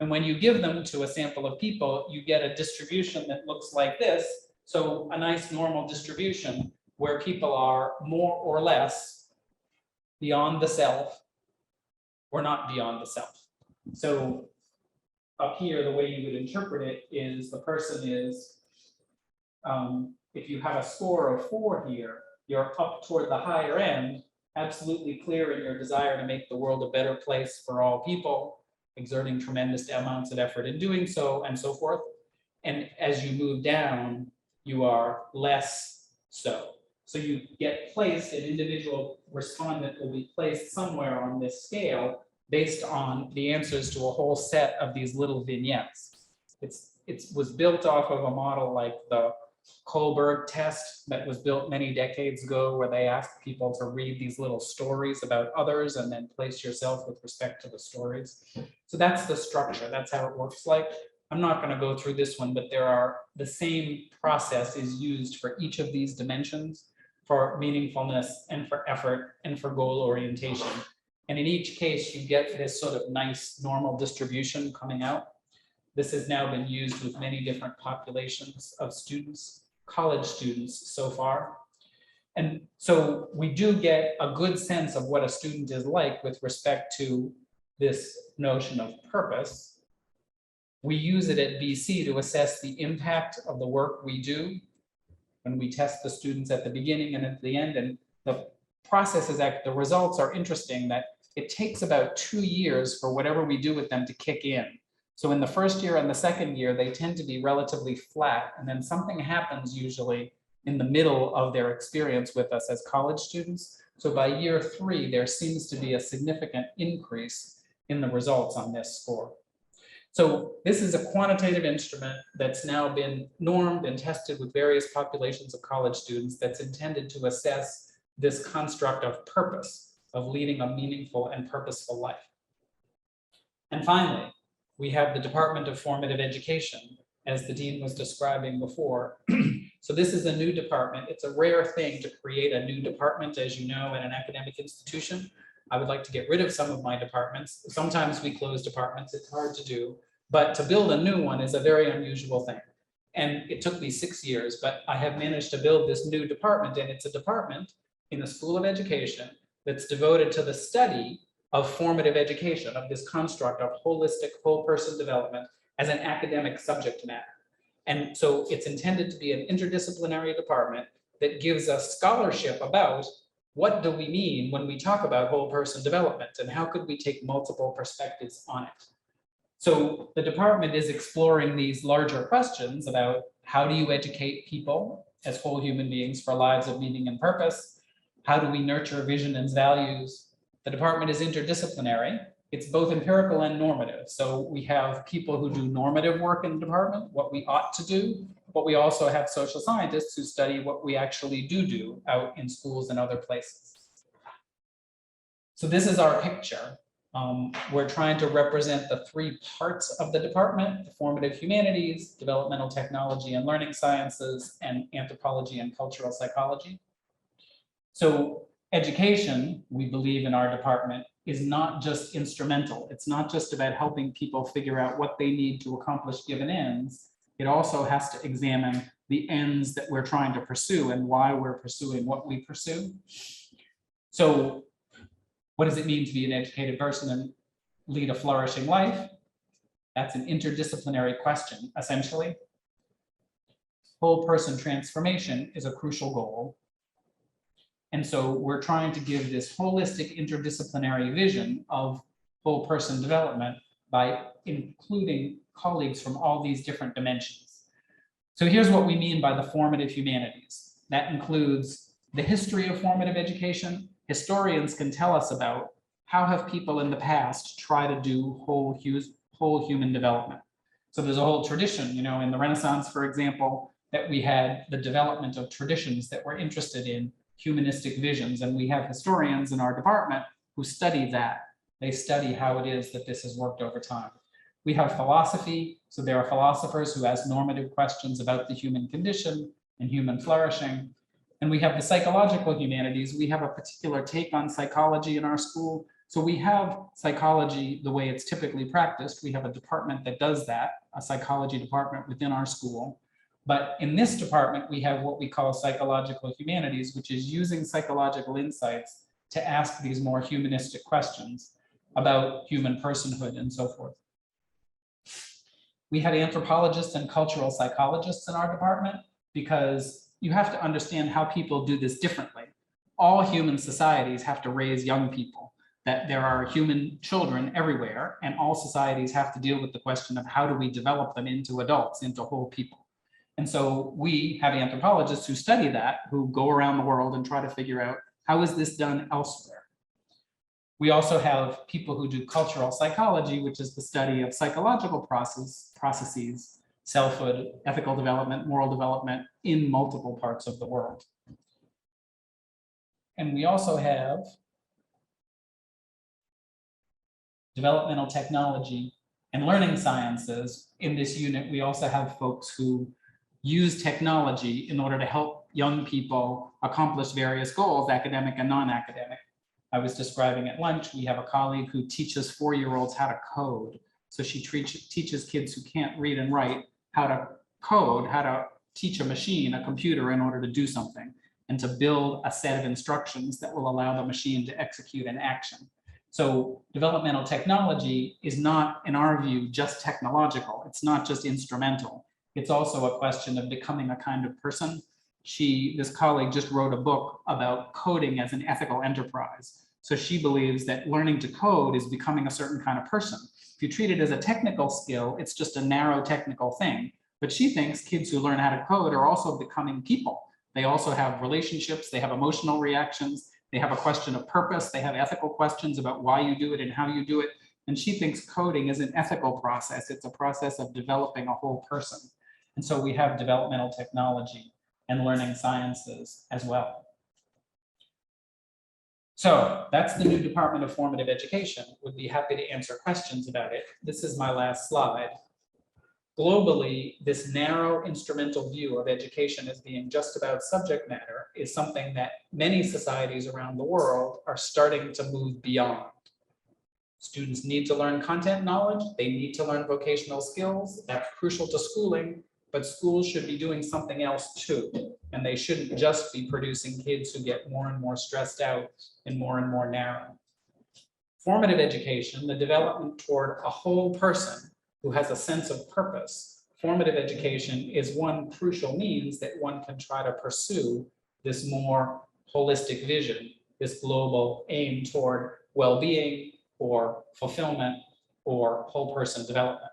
And when you give them to a sample of people, you get a distribution that looks like this. So a nice normal distribution where people are more or less beyond the self or not beyond the self. So up here, the way you would interpret it is the person is, if you have a score of 4 here, you're up toward the higher end, absolutely clear in your desire to make the world a better place for all people, exerting tremendous amounts of effort in doing so, and so forth. And as you move down, you are less so. So you get placed, an individual respondent will be placed somewhere on this scale based on the answers to a whole set of these little vignettes. It was built off of a model like the Kohlberg test that was built many decades ago, where they asked people to read these little stories about others and then place yourself with respect to the stories. So that's the structure. That's how it works like. I'm not going to go through this one, but the same process is used for each of these dimensions, for meaningfulness and for effort and for goal orientation. And in each case, you get this sort of nice normal distribution coming out. This has now been used with many different populations of students, college students so far. And so we do get a good sense of what a student is like with respect to this notion of purpose. We use it at BC to assess the impact of the work we do when we test the students at the beginning and at the end. And the process is that the results are interesting, that it takes about 2 years for whatever we do with them to kick in. So in the first year and the second year, they tend to be relatively flat. And then something happens usually in the middle of their experience with us as college students. So by year 3, there seems to be a significant increase in the results on this score. So this is a quantitative instrument that's now been normed and tested with various populations of college students that's intended to assess this construct of purpose, of leading a meaningful and purposeful life. And finally, we have the Department of Formative Education, as the dean was describing before. So this is a new department. It's a rare thing to create a new department, as you know, at an academic institution. I would like to get rid of some of my departments. Sometimes we close departments, it's hard to do, but to build a new one is a very unusual thing. And it took me 6 years, but I have managed to build this new department, and it's a department in the School of Education that's devoted to the study of formative education, of this construct of holistic whole person development as an academic subject matter. And so it's intended to be an interdisciplinary department that gives us scholarship about what do we mean when we talk about whole person development, and how could we take multiple perspectives on it. So the department is exploring these larger questions about how do you educate people as whole human beings for lives of meaning and purpose? How do we nurture vision and values? The department is interdisciplinary. It's both empirical and normative. So we have people who do normative work in the department, what we ought to do, but we also have social scientists who study what we actually do out in schools and other places. So this is our picture. We're trying to represent the 3 parts of the department: the formative humanities, developmental technology and learning sciences, and anthropology and cultural psychology. So education, we believe in our department, is not just instrumental. It's not just about helping people figure out what they need to accomplish given ends. It also has to examine the ends that we're trying to pursue and why we're pursuing what we pursue. So what does it mean to be an educated person and lead a flourishing life? That's an interdisciplinary question, essentially. Whole person transformation is a crucial goal. And so we're trying to give this holistic interdisciplinary vision of whole person development by including colleagues from all these different dimensions. So here's what we mean by the formative humanities. That includes the history of formative education. Historians can tell us about how have people in the past tried to do whole human development. So there's a whole tradition, in the Renaissance, for example, that we had the development of traditions that were interested in humanistic visions. And we have historians in our department who study that. They study how it is that this has worked over time. We have philosophy. So there are philosophers who ask normative questions about the human condition. and human flourishing. And we have the psychological humanities. We have a particular take on psychology in our school. So we have psychology the way it's typically practiced. We have a department that does that, a psychology department within our school. But in this department, we have what we call psychological humanities, which is using psychological insights to ask these more humanistic questions about human personhood and so forth. We had anthropologists and cultural psychologists in our department because you have to understand how people do this differently. All human societies have to raise young people, that there are human children everywhere, and all societies have to deal with the question of how do we develop them into adults, into whole people. And so we have anthropologists who study that, who go around the world and try to figure out how is this done elsewhere. We also have people who do cultural psychology, which is the study of psychological processes, selfhood, ethical development, moral development in multiple parts of the world. And we also have developmental technology and learning sciences. In this unit, we also have folks who use technology in order to help young people accomplish various goals, academic and non-academic. I was describing at lunch, we have a colleague who teaches 4-year-olds how to code. So she teaches kids who can't read and write how to code, how to teach a machine, a computer, in order to do something and to build a set of instructions that will allow the machine to execute an action. So developmental technology is not, in our view, just technological. It's not just instrumental. It's also a question of becoming a kind of person. This colleague just wrote a book about coding as an ethical enterprise. So she believes that learning to code is becoming a certain kind of person. If you treat it as a technical skill, it's just a narrow technical thing. But she thinks kids who learn how to code are also becoming people. They also have relationships, they have emotional reactions, they have a question of purpose, they have ethical questions about why you do it and how you do it. And she thinks coding is an ethical process. It's a process of developing a whole person. And so we have developmental technology and learning sciences as well. So that's the new Department of Formative Education. Would be happy to answer questions about it. This is my last slide. Globally, this narrow instrumental view of education as being just about subject matter is something that many societies around the world are starting to move beyond. Students need to learn content knowledge. They need to learn vocational skills. That's crucial to schooling, but schools should be doing something else too. And they shouldn't just be producing kids who get more and more stressed out and more narrow. Formative education, the development toward a whole person who has a sense of purpose. Formative education is one crucial means that one can try to pursue this more holistic vision, this global aim toward well-being or fulfillment or whole person development.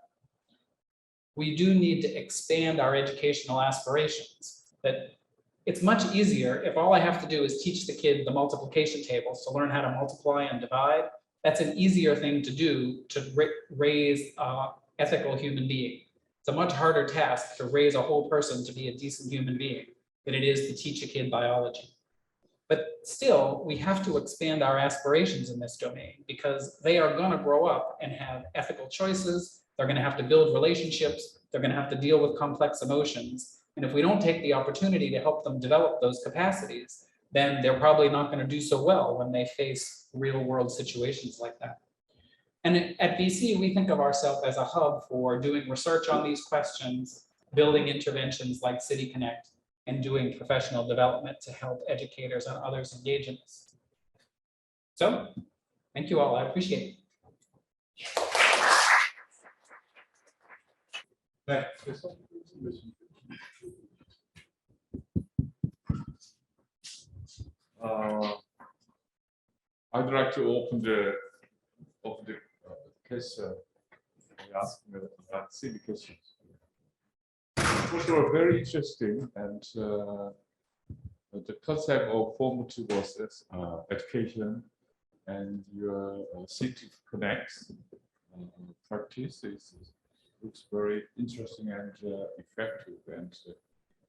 We do need to expand our educational aspirations. That it's much easier if all I have to do is teach the kid the multiplication tables to learn how to multiply and divide. That's an easier thing to do to raise ethical human being. It's a much harder task to raise a whole person to be a decent human being than it is to teach a kid biology. But still, we have to expand our aspirations in this domain because they are going to grow up and have ethical choices. They're going to have to build relationships. They're going to have to deal with complex emotions. And if we don't take the opportunity to help them develop those capacities, then they're probably not going to do so well when they face real world situations like that. And at BC, we think of ourselves as a hub for doing research on these questions, building interventions like City Connect, and doing professional development to help educators and others engage in this. So, thank you all, I appreciate it. I'd like to open the case. Asking about city questions. Those are very interesting, and the concept of formative education and your City Connect practice looks very interesting and effective. And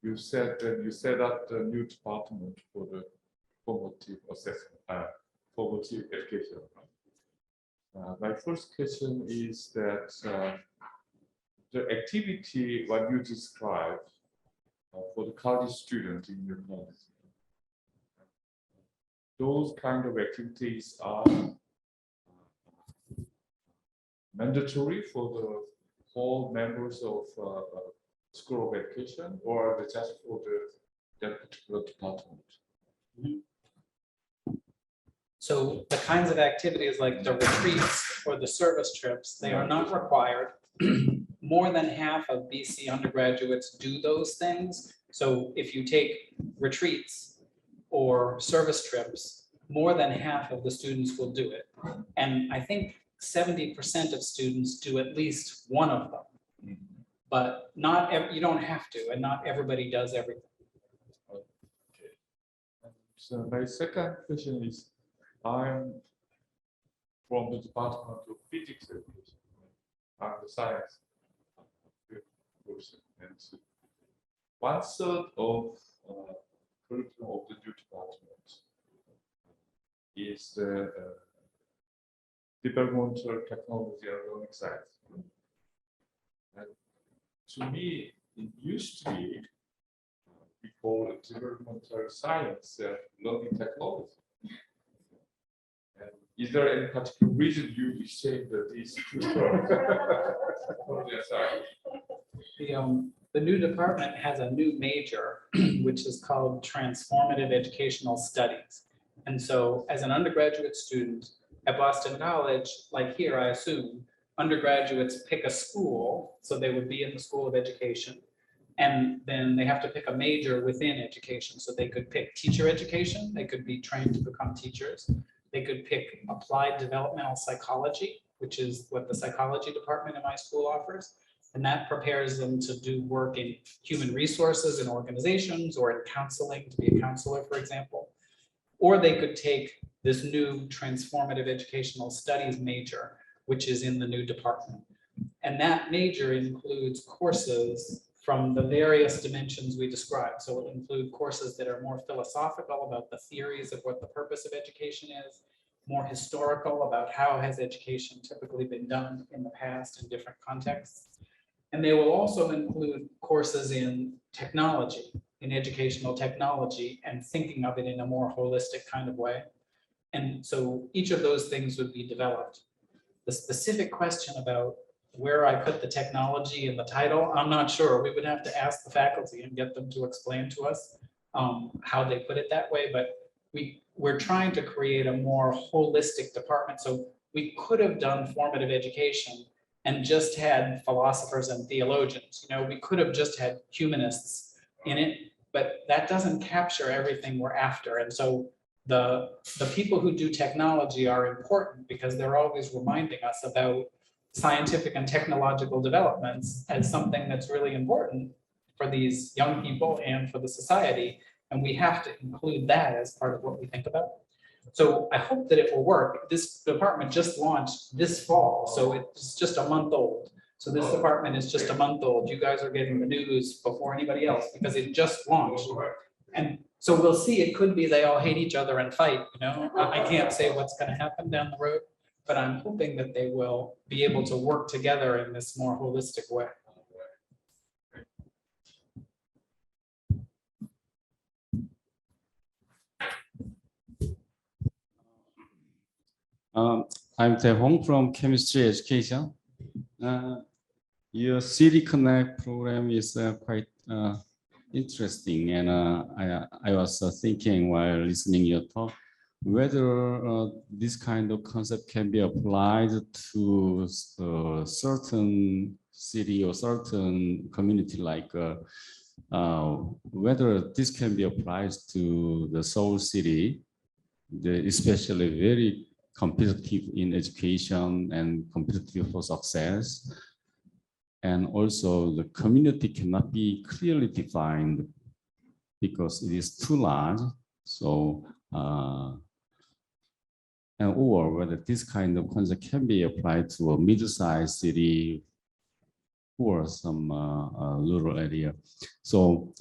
you said that you set up the new department for the formative assessment, formative education. My first question is that the activity what you described for the college student in your college. Those kind of activities are mandatory for the whole members of School of Education, or are they just for that particular department? So the kinds of activities like the retreats or the service trips, they are not required. More than half of BC undergraduates do those things. So if you take retreats or service trips, more than half of the students will do it. And I think 70% of students do at least one of them. But you don't have to, and not everybody does everything. Okay. So my second question is, I'm from the Department of Physics Education. I'm the science person, and 1/3 of curriculum of the new department is the developmental technology and learning science. And to me, it used to be we call it developmental science and learning technology. And is there any particular reason you exchange these two terms? The new department has a new major, which is called Transformative Educational Studies. And so as an undergraduate student at Boston College, like here, I assume, undergraduates pick a school, so they would be in the School of Education. And then they have to pick a major within education. So they could pick teacher education, they could be trained to become teachers. They could pick applied developmental psychology, which is what the psychology department in my school offers. And that prepares them to do work in human resources in organizations or in counseling, to be a counselor, for example. Or they could take this new transformative educational studies major, which is in the new department. And that major includes courses from the various dimensions we described. So it'll include courses that are more philosophical about the theories of what the purpose of education is, more historical about how has education typically been done in the past in different contexts. And they will also include courses in technology, in educational technology, and thinking of it in a more holistic kind of way. And so each of those things would be developed. The specific question about where I put the technology in the title, I'm not sure. We would have to ask the faculty and get them to explain to us how they put it that way. But we're trying to create a more holistic department. So we could have done formative education and just had philosophers and theologians. You know, we could have just had humanists in it, but that doesn't capture everything we're after. And so the people who do technology are important because they're always reminding us about scientific and technological developments as something that's really important for these young people and for the society. And we have to include that as part of what we think about. So I hope that it will work. This department just launched this fall, so it's just a month old. So this department is just a month old. You guys are getting the news before anybody else because it just launched. And so we'll see, it could be they all hate each other and fight, you know? I can't say what's gonna happen down the road, but I'm hoping that they will be able to work together in this more holistic way. I'm Tae-hong from Chemistry Education. Your City Connect program is quite interesting, and I was thinking while listening your talk whether this kind of concept can be applied to certain city or certain community, like whether this can be applied to the Seoul city, especially very competitive in education and competitive for success. And also the community cannot be clearly defined because it is too large. So, or whether this kind of concept can be applied to a middle-sized city or some rural area. So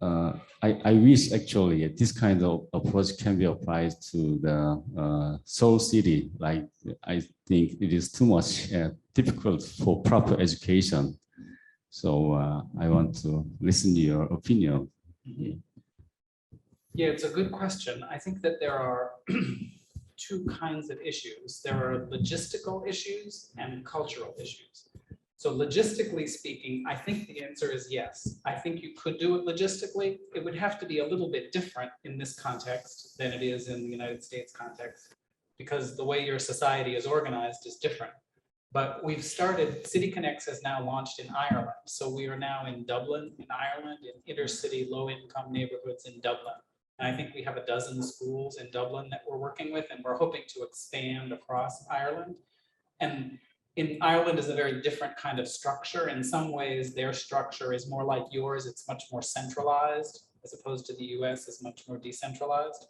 I wish actually this kind of approach can be applied to the Seoul city. Like, I think it is too much difficult for proper education. So I want to listen to your opinion. Yeah, it's a good question. I think that there are two kinds of issues. There are logistical issues and cultural issues. So logistically speaking, I think the answer is yes. I think you could do it logistically. It would have to be a little bit different in this context than it is in the United States context, because the way your society is organized is different. But we've started, City Connects has now launched in Ireland. So we are now in Dublin, in Ireland, in intercity low-income neighborhoods in Dublin. And I think we have a dozen schools in Dublin that we're working with, and we're hoping to expand across Ireland. And in Ireland is a very different kind of structure. In some ways, their structure is more like yours. It's much more centralized, as opposed to the US is much more decentralized.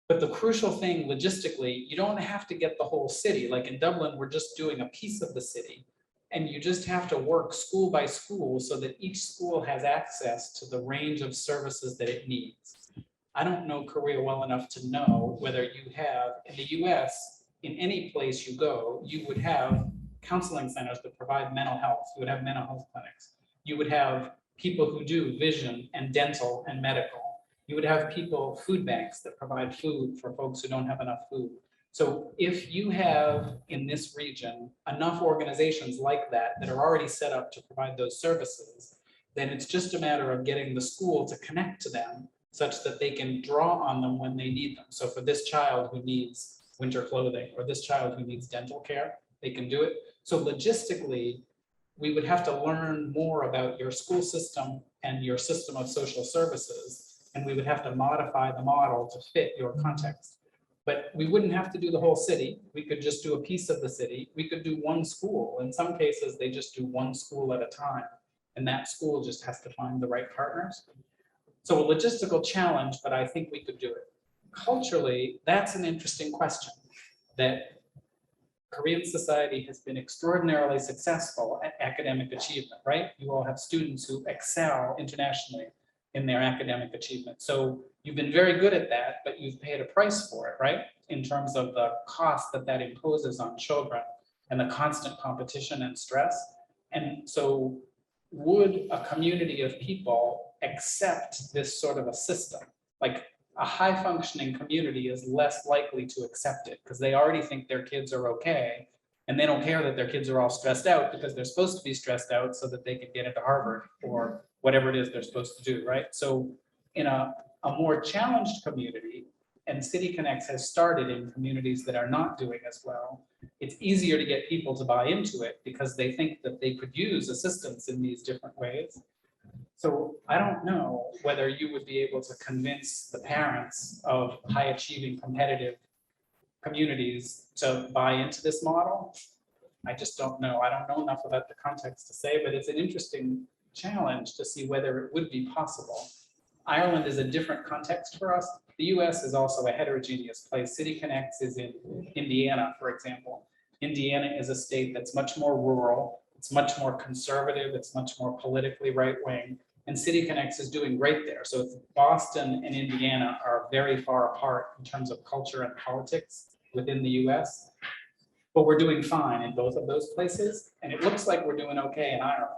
But the crucial thing logistically, you don't have to get the whole city. Like in Dublin, we're just doing a piece of the city. And you just have to work school by school so that each school has access to the range of services that it needs. I don't know Korea well enough to know whether you have, in the US, in any place you go, you would have counseling centers that provide mental health. You would have mental health clinics. You would have people who do vision and dental and medical. You would have people, food banks that provide food for folks who don't have enough food. So if you have in this region enough organizations like that that are already set up to provide those services, then it's just a matter of getting the school to connect to them such that they can draw on them when they need them. So for this child who needs winter clothing, or this child who needs dental care, they can do it. So logistically, we would have to learn more about your school system and your system of social services, and we would have to modify the model to fit your context. But we wouldn't have to do the whole city. We could just do a piece of the city. We could do one school. In some cases, they just do one school at a time, and that school just has to find the right partners. So a logistical challenge, but I think we could do it. Culturally, that's an interesting question, that Korean society has been extraordinarily successful at academic achievement, right? You all have students who excel internationally in their academic achievement. So you've been very good at that, but you've paid a price for it, right? In terms of the cost that that imposes on children and the constant competition and stress. And so would a community of people accept this sort of a system? Like a high functioning community is less likely to accept it because they already think their kids are okay. And they don't care that their kids are all stressed out because they're supposed to be stressed out so that they can get into Harvard or whatever it is they're supposed to do, right? So in a more challenged community, and City Connects has started in communities that are not doing as well, it's easier to get people to buy into it because they think that they could use assistance in these different ways. So I don't know whether you would be able to convince the parents of high achieving competitive communities to buy into this model. I just don't know. I don't know enough about the context to say, but it's an interesting challenge to see whether it would be possible. Ireland is a different context for us. The US is also a heterogeneous place. City Connects is in Indiana, for example. Indiana is a state that's much more rural. It's much more conservative. It's much more politically right-wing. And City Connects is doing great there. So Boston and Indiana are very far apart in terms of culture and politics within the US. But we're doing fine in both of those places. And it looks like we're doing okay in Ireland.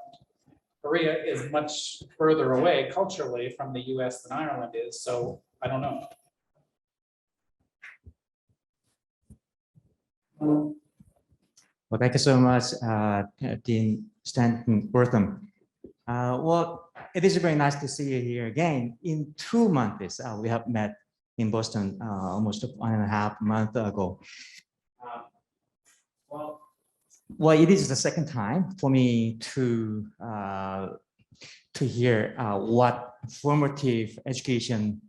Korea is much further away culturally from the US than Ireland is. So I don't know. Well, thank you so much, Dean Stanton Wortham. Well, it is very nice to see you here again. In 2 months, we have met in Boston almost 1.5 months ago. Well, it is the second time for me to hear what formative education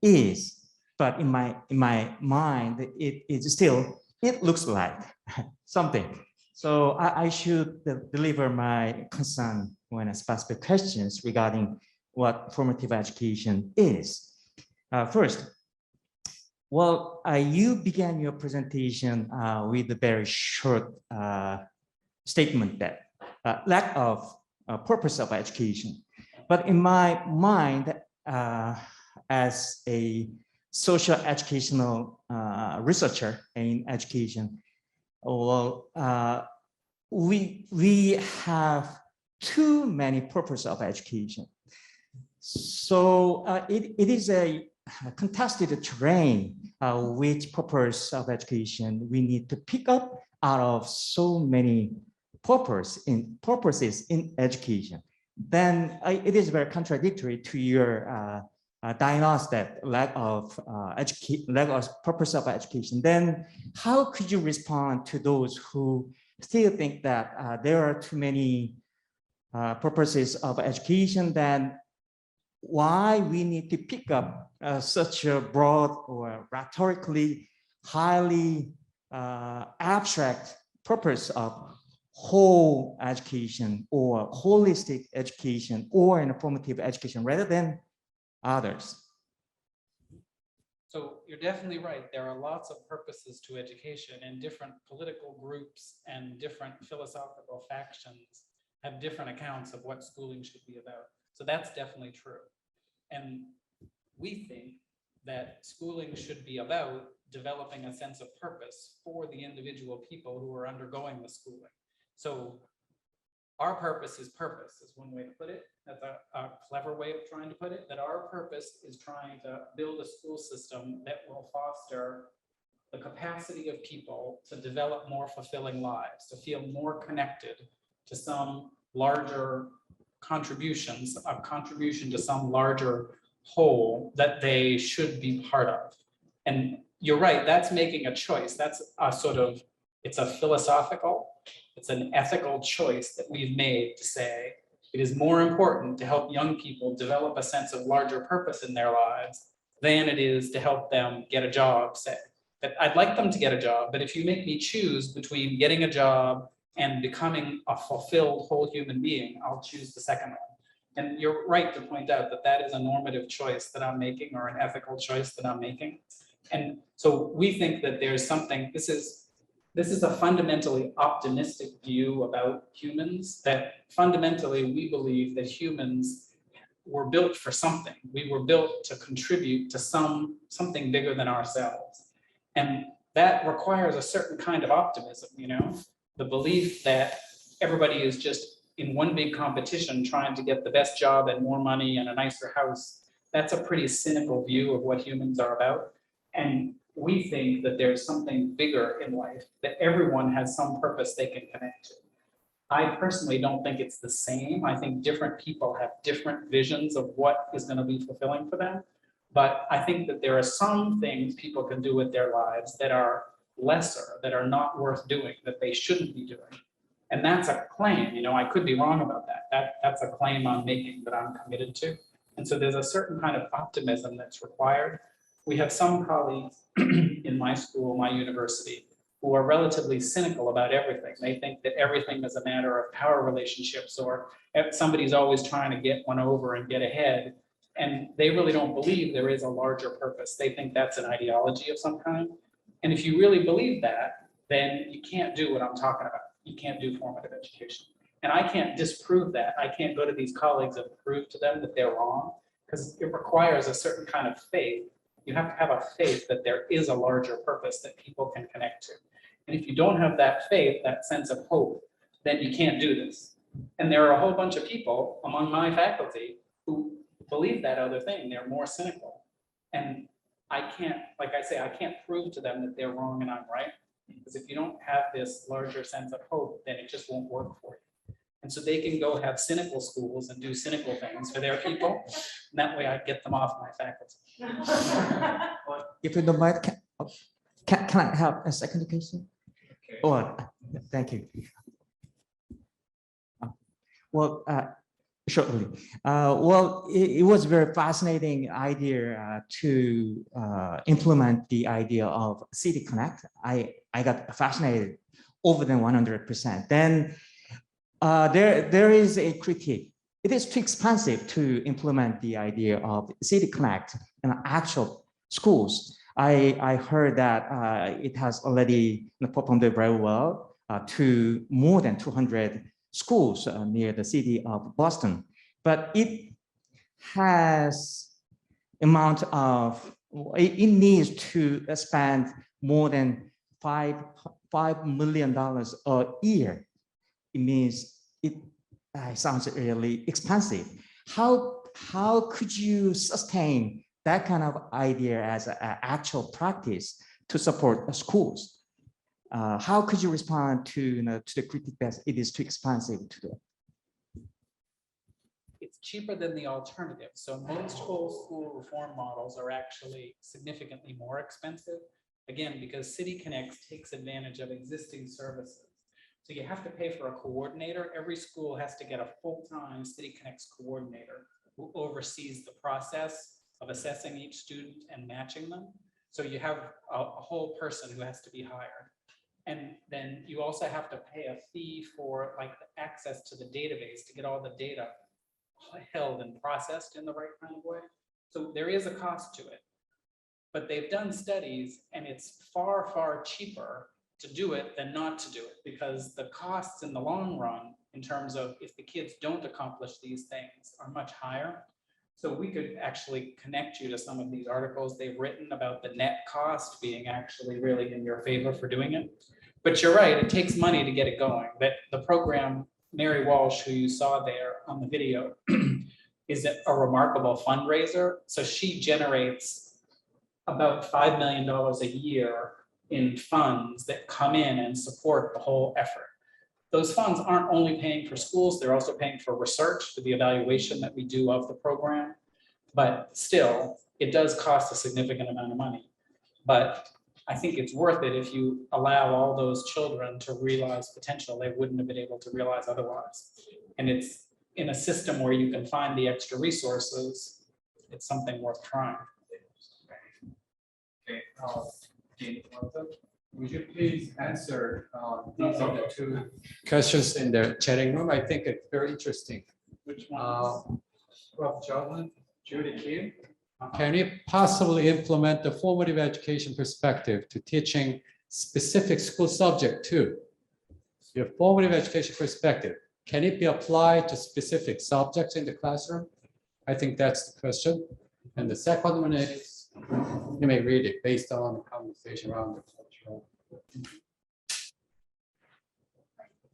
is, but in my mind, it looks like something. So I should deliver my concern when I specific questions regarding what formative education is. First, well, you began your presentation with a very short statement that lack of purpose of education. But in my mind, as a social educational researcher in education, well, we have too many purposes of education. So it is a contested terrain, which purpose of education we need to pick up out of so many purposes in education. Then it is very contradictory to your diagnosis that lack of purpose of education. Then how could you respond to those who still think that there are too many purposes of education? Then why we need to pick up such a broad or rhetorically highly abstract purpose of whole education or holistic education or informative education rather than others? So you're definitely right. There are lots of purposes to education, and different political groups and different philosophical factions have different accounts of what schooling should be about. So that's definitely true. And we think that schooling should be about developing a sense of purpose for the individual people who are undergoing the schooling. So our purpose is one way to put it. That's a clever way of trying to put it, that our purpose is trying to build a school system that will foster the capacity of people to develop more fulfilling lives, to feel more connected to some larger contributions, a contribution to some larger whole that they should be part of. And you're right, that's making a choice. That's a sort of, it's a philosophical, it's an ethical choice that we've made to say it is more important to help young people develop a sense of larger purpose in their lives than it is to help them get a job, say. That I'd like them to get a job, but if you make me choose between getting a job and becoming a fulfilled whole human being, I'll choose the second one. And you're right to point out that that is a normative choice that I'm making, or an ethical choice that I'm making. And so we think that there's something, this is a fundamentally optimistic view about humans, that fundamentally we believe that humans were built for something. We were built to contribute to something bigger than ourselves. And that requires a certain kind of optimism, you know? The belief that everybody is just in one big competition trying to get the best job and more money and a nicer house. That's a pretty cynical view of what humans are about. And we think that there's something bigger in life, that everyone has some purpose they can connect to. I personally don't think it's the same. I think different people have different visions of what is going to be fulfilling for them. But I think that there are some things people can do with their lives that are lesser, that are not worth doing, that they shouldn't be doing. And that's a claim, you know, I could be wrong about that. That's a claim I'm making that I'm committed to. And so there's a certain kind of optimism that's required. We have some colleagues in my school, my university, who are relatively cynical about everything. They think that everything is a matter of power relationships, or somebody's always trying to get one over and get ahead. And they really don't believe there is a larger purpose. They think that's an ideology of some kind. And if you really believe that, then you can't do what I'm talking about. You can't do formative education. And I can't disprove that. I can't go to these colleagues and prove to them that they're wrong, because it requires a certain kind of faith. You have to have a faith that there is a larger purpose that people can connect to. And if you don't have that faith, that sense of hope, then you can't do this. And there are a whole bunch of people among my faculty who believe that other thing. They're more cynical. And I can't, like I say, I can't prove to them that they're wrong and I'm right. Because if you don't have this larger sense of hope, then it just won't work for you. And so they can go have cynical schools and do cynical things for their people. And that way I get them off my faculty. If you don't mind, can I have a second question? Okay. Oh, thank you. Well, shortly. Well, it was a very fascinating idea to implement the idea of City Connect. I got fascinated over than 100%. Then there is a critique. It is too expensive to implement the idea of City Connect in actual schools. I heard that it has already performed very well to more than 200 schools near the city of Boston, but it has amount of, it needs to spend more than $5 million a year. It means it sounds really expensive. How could you sustain that kind of idea as an actual practice to support schools? How could you respond to to the critique that it is too expensive to do? It's cheaper than the alternative. So most whole school reform models are actually significantly more expensive. Again, because City Connects takes advantage of existing services. So you have to pay for a coordinator. Every school has to get a full-time City Connects coordinator who oversees the process of assessing each student and matching them. So you have a whole person who has to be hired. And then you also have to pay a fee for like access to the database to get all the data held and processed in the right kind of way. So there is a cost to it. But they've done studies and it's far, far cheaper to do it than not to do it, because the costs in the long run, in terms of if the kids don't accomplish these things, are much higher. So we could actually connect you to some of these articles they've written about the net cost being actually really in your favor for doing it. But you're right, it takes money to get it going. But the program, Mary Walsh, who you saw there on the video, is a remarkable fundraiser. So she generates about $5 million a year in funds that come in and support the whole effort. Those funds aren't only paying for schools, they're also paying for research, for the evaluation that we do of the program. But still, it does cost a significant amount of money. But I think it's worth it if you allow all those children to realize potential they wouldn't have been able to realize otherwise. And it's in a system where you can find the extra resources, it's something worth trying. Okay, would you please answer these are the two questions in the chatting room? I think it's very interesting. Which one? Rob Jovan, Judy Kim. Can we possibly implement the formative education perspective to teaching specific school subject too? Your formative education perspective, can it be applied to specific subjects in the classroom? I think that's the question. And the second one is, you may read it based on the conversation around the cultural.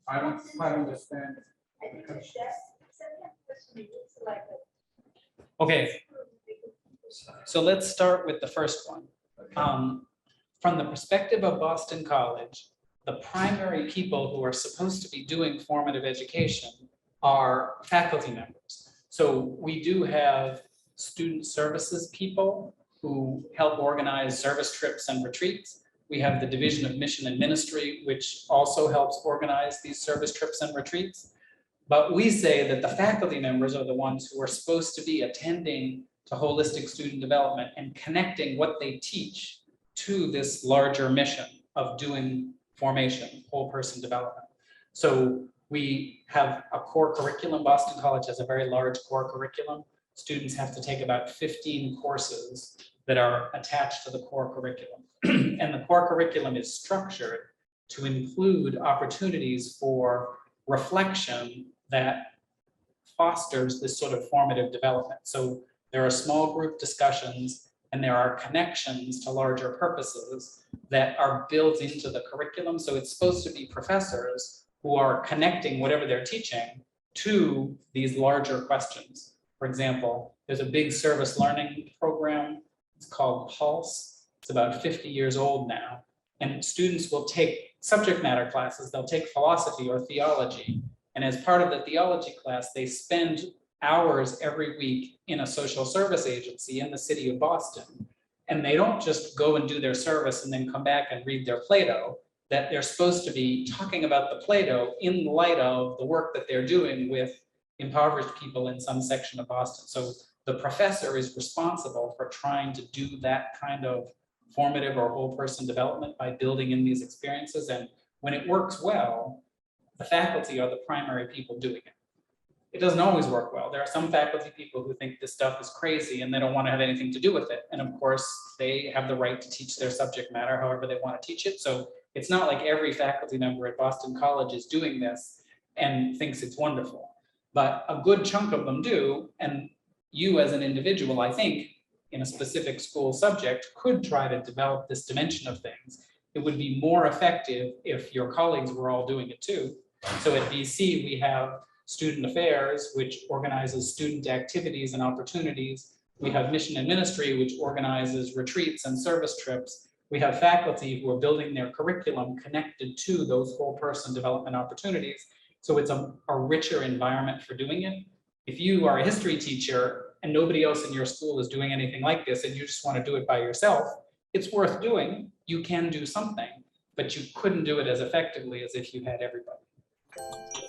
I don't quite understand. Okay, so let's start with the first one. From the perspective of Boston College, the primary people who are supposed to be doing formative education are faculty members. So we do have student services people who help organize service trips and retreats. We have the Division of Mission and Ministry, which also helps organize these service trips and retreats. But we say that the faculty members are the ones who are supposed to be attending to holistic student development and connecting what they teach to this larger mission of doing formation, whole person development. So we have a core curriculum. Boston College has a very large core curriculum. Students have to take about 15 courses that are attached to the core curriculum. And the core curriculum is structured to include opportunities for reflection that fosters this sort of formative development. So there are small group discussions and there are connections to larger purposes that are built into the curriculum. So it's supposed to be professors who are connecting whatever they're teaching to these larger questions. For example, there's a big service learning program. It's called Pulse. It's about 50 years old now. And students will take subject matter classes. They'll take philosophy or theology. And as part of the theology class, they spend hours every week in a social service agency in the city of Boston. And they don't just go and do their service and then come back and read their Plato, that they're supposed to be talking about the Plato in light of the work that they're doing with impoverished people in some section of Boston. So the professor is responsible for trying to do that kind of formative or whole person development by building in these experiences. And when it works well, the faculty are the primary people doing it. It doesn't always work well. There are some faculty people who think this stuff is crazy and they don't want to have anything to do with it. And of course, they have the right to teach their subject matter however they want to teach it. So it's not like every faculty member at Boston College is doing this and thinks it's wonderful. But a good chunk of them do. And you as an individual, I think, in a specific school subject could try to develop this dimension of things. It would be more effective if your colleagues were all doing it too. So at BC, we have student affairs, which organizes student activities and opportunities. We have mission and ministry, which organizes retreats and service trips. We have faculty who are building their curriculum connected to those whole person development opportunities. So it's a richer environment for doing it. If you are a history teacher and nobody else in your school is doing anything like this and you just want to do it by yourself, it's worth doing. You can do something, but you couldn't do it as effectively as if you had everybody.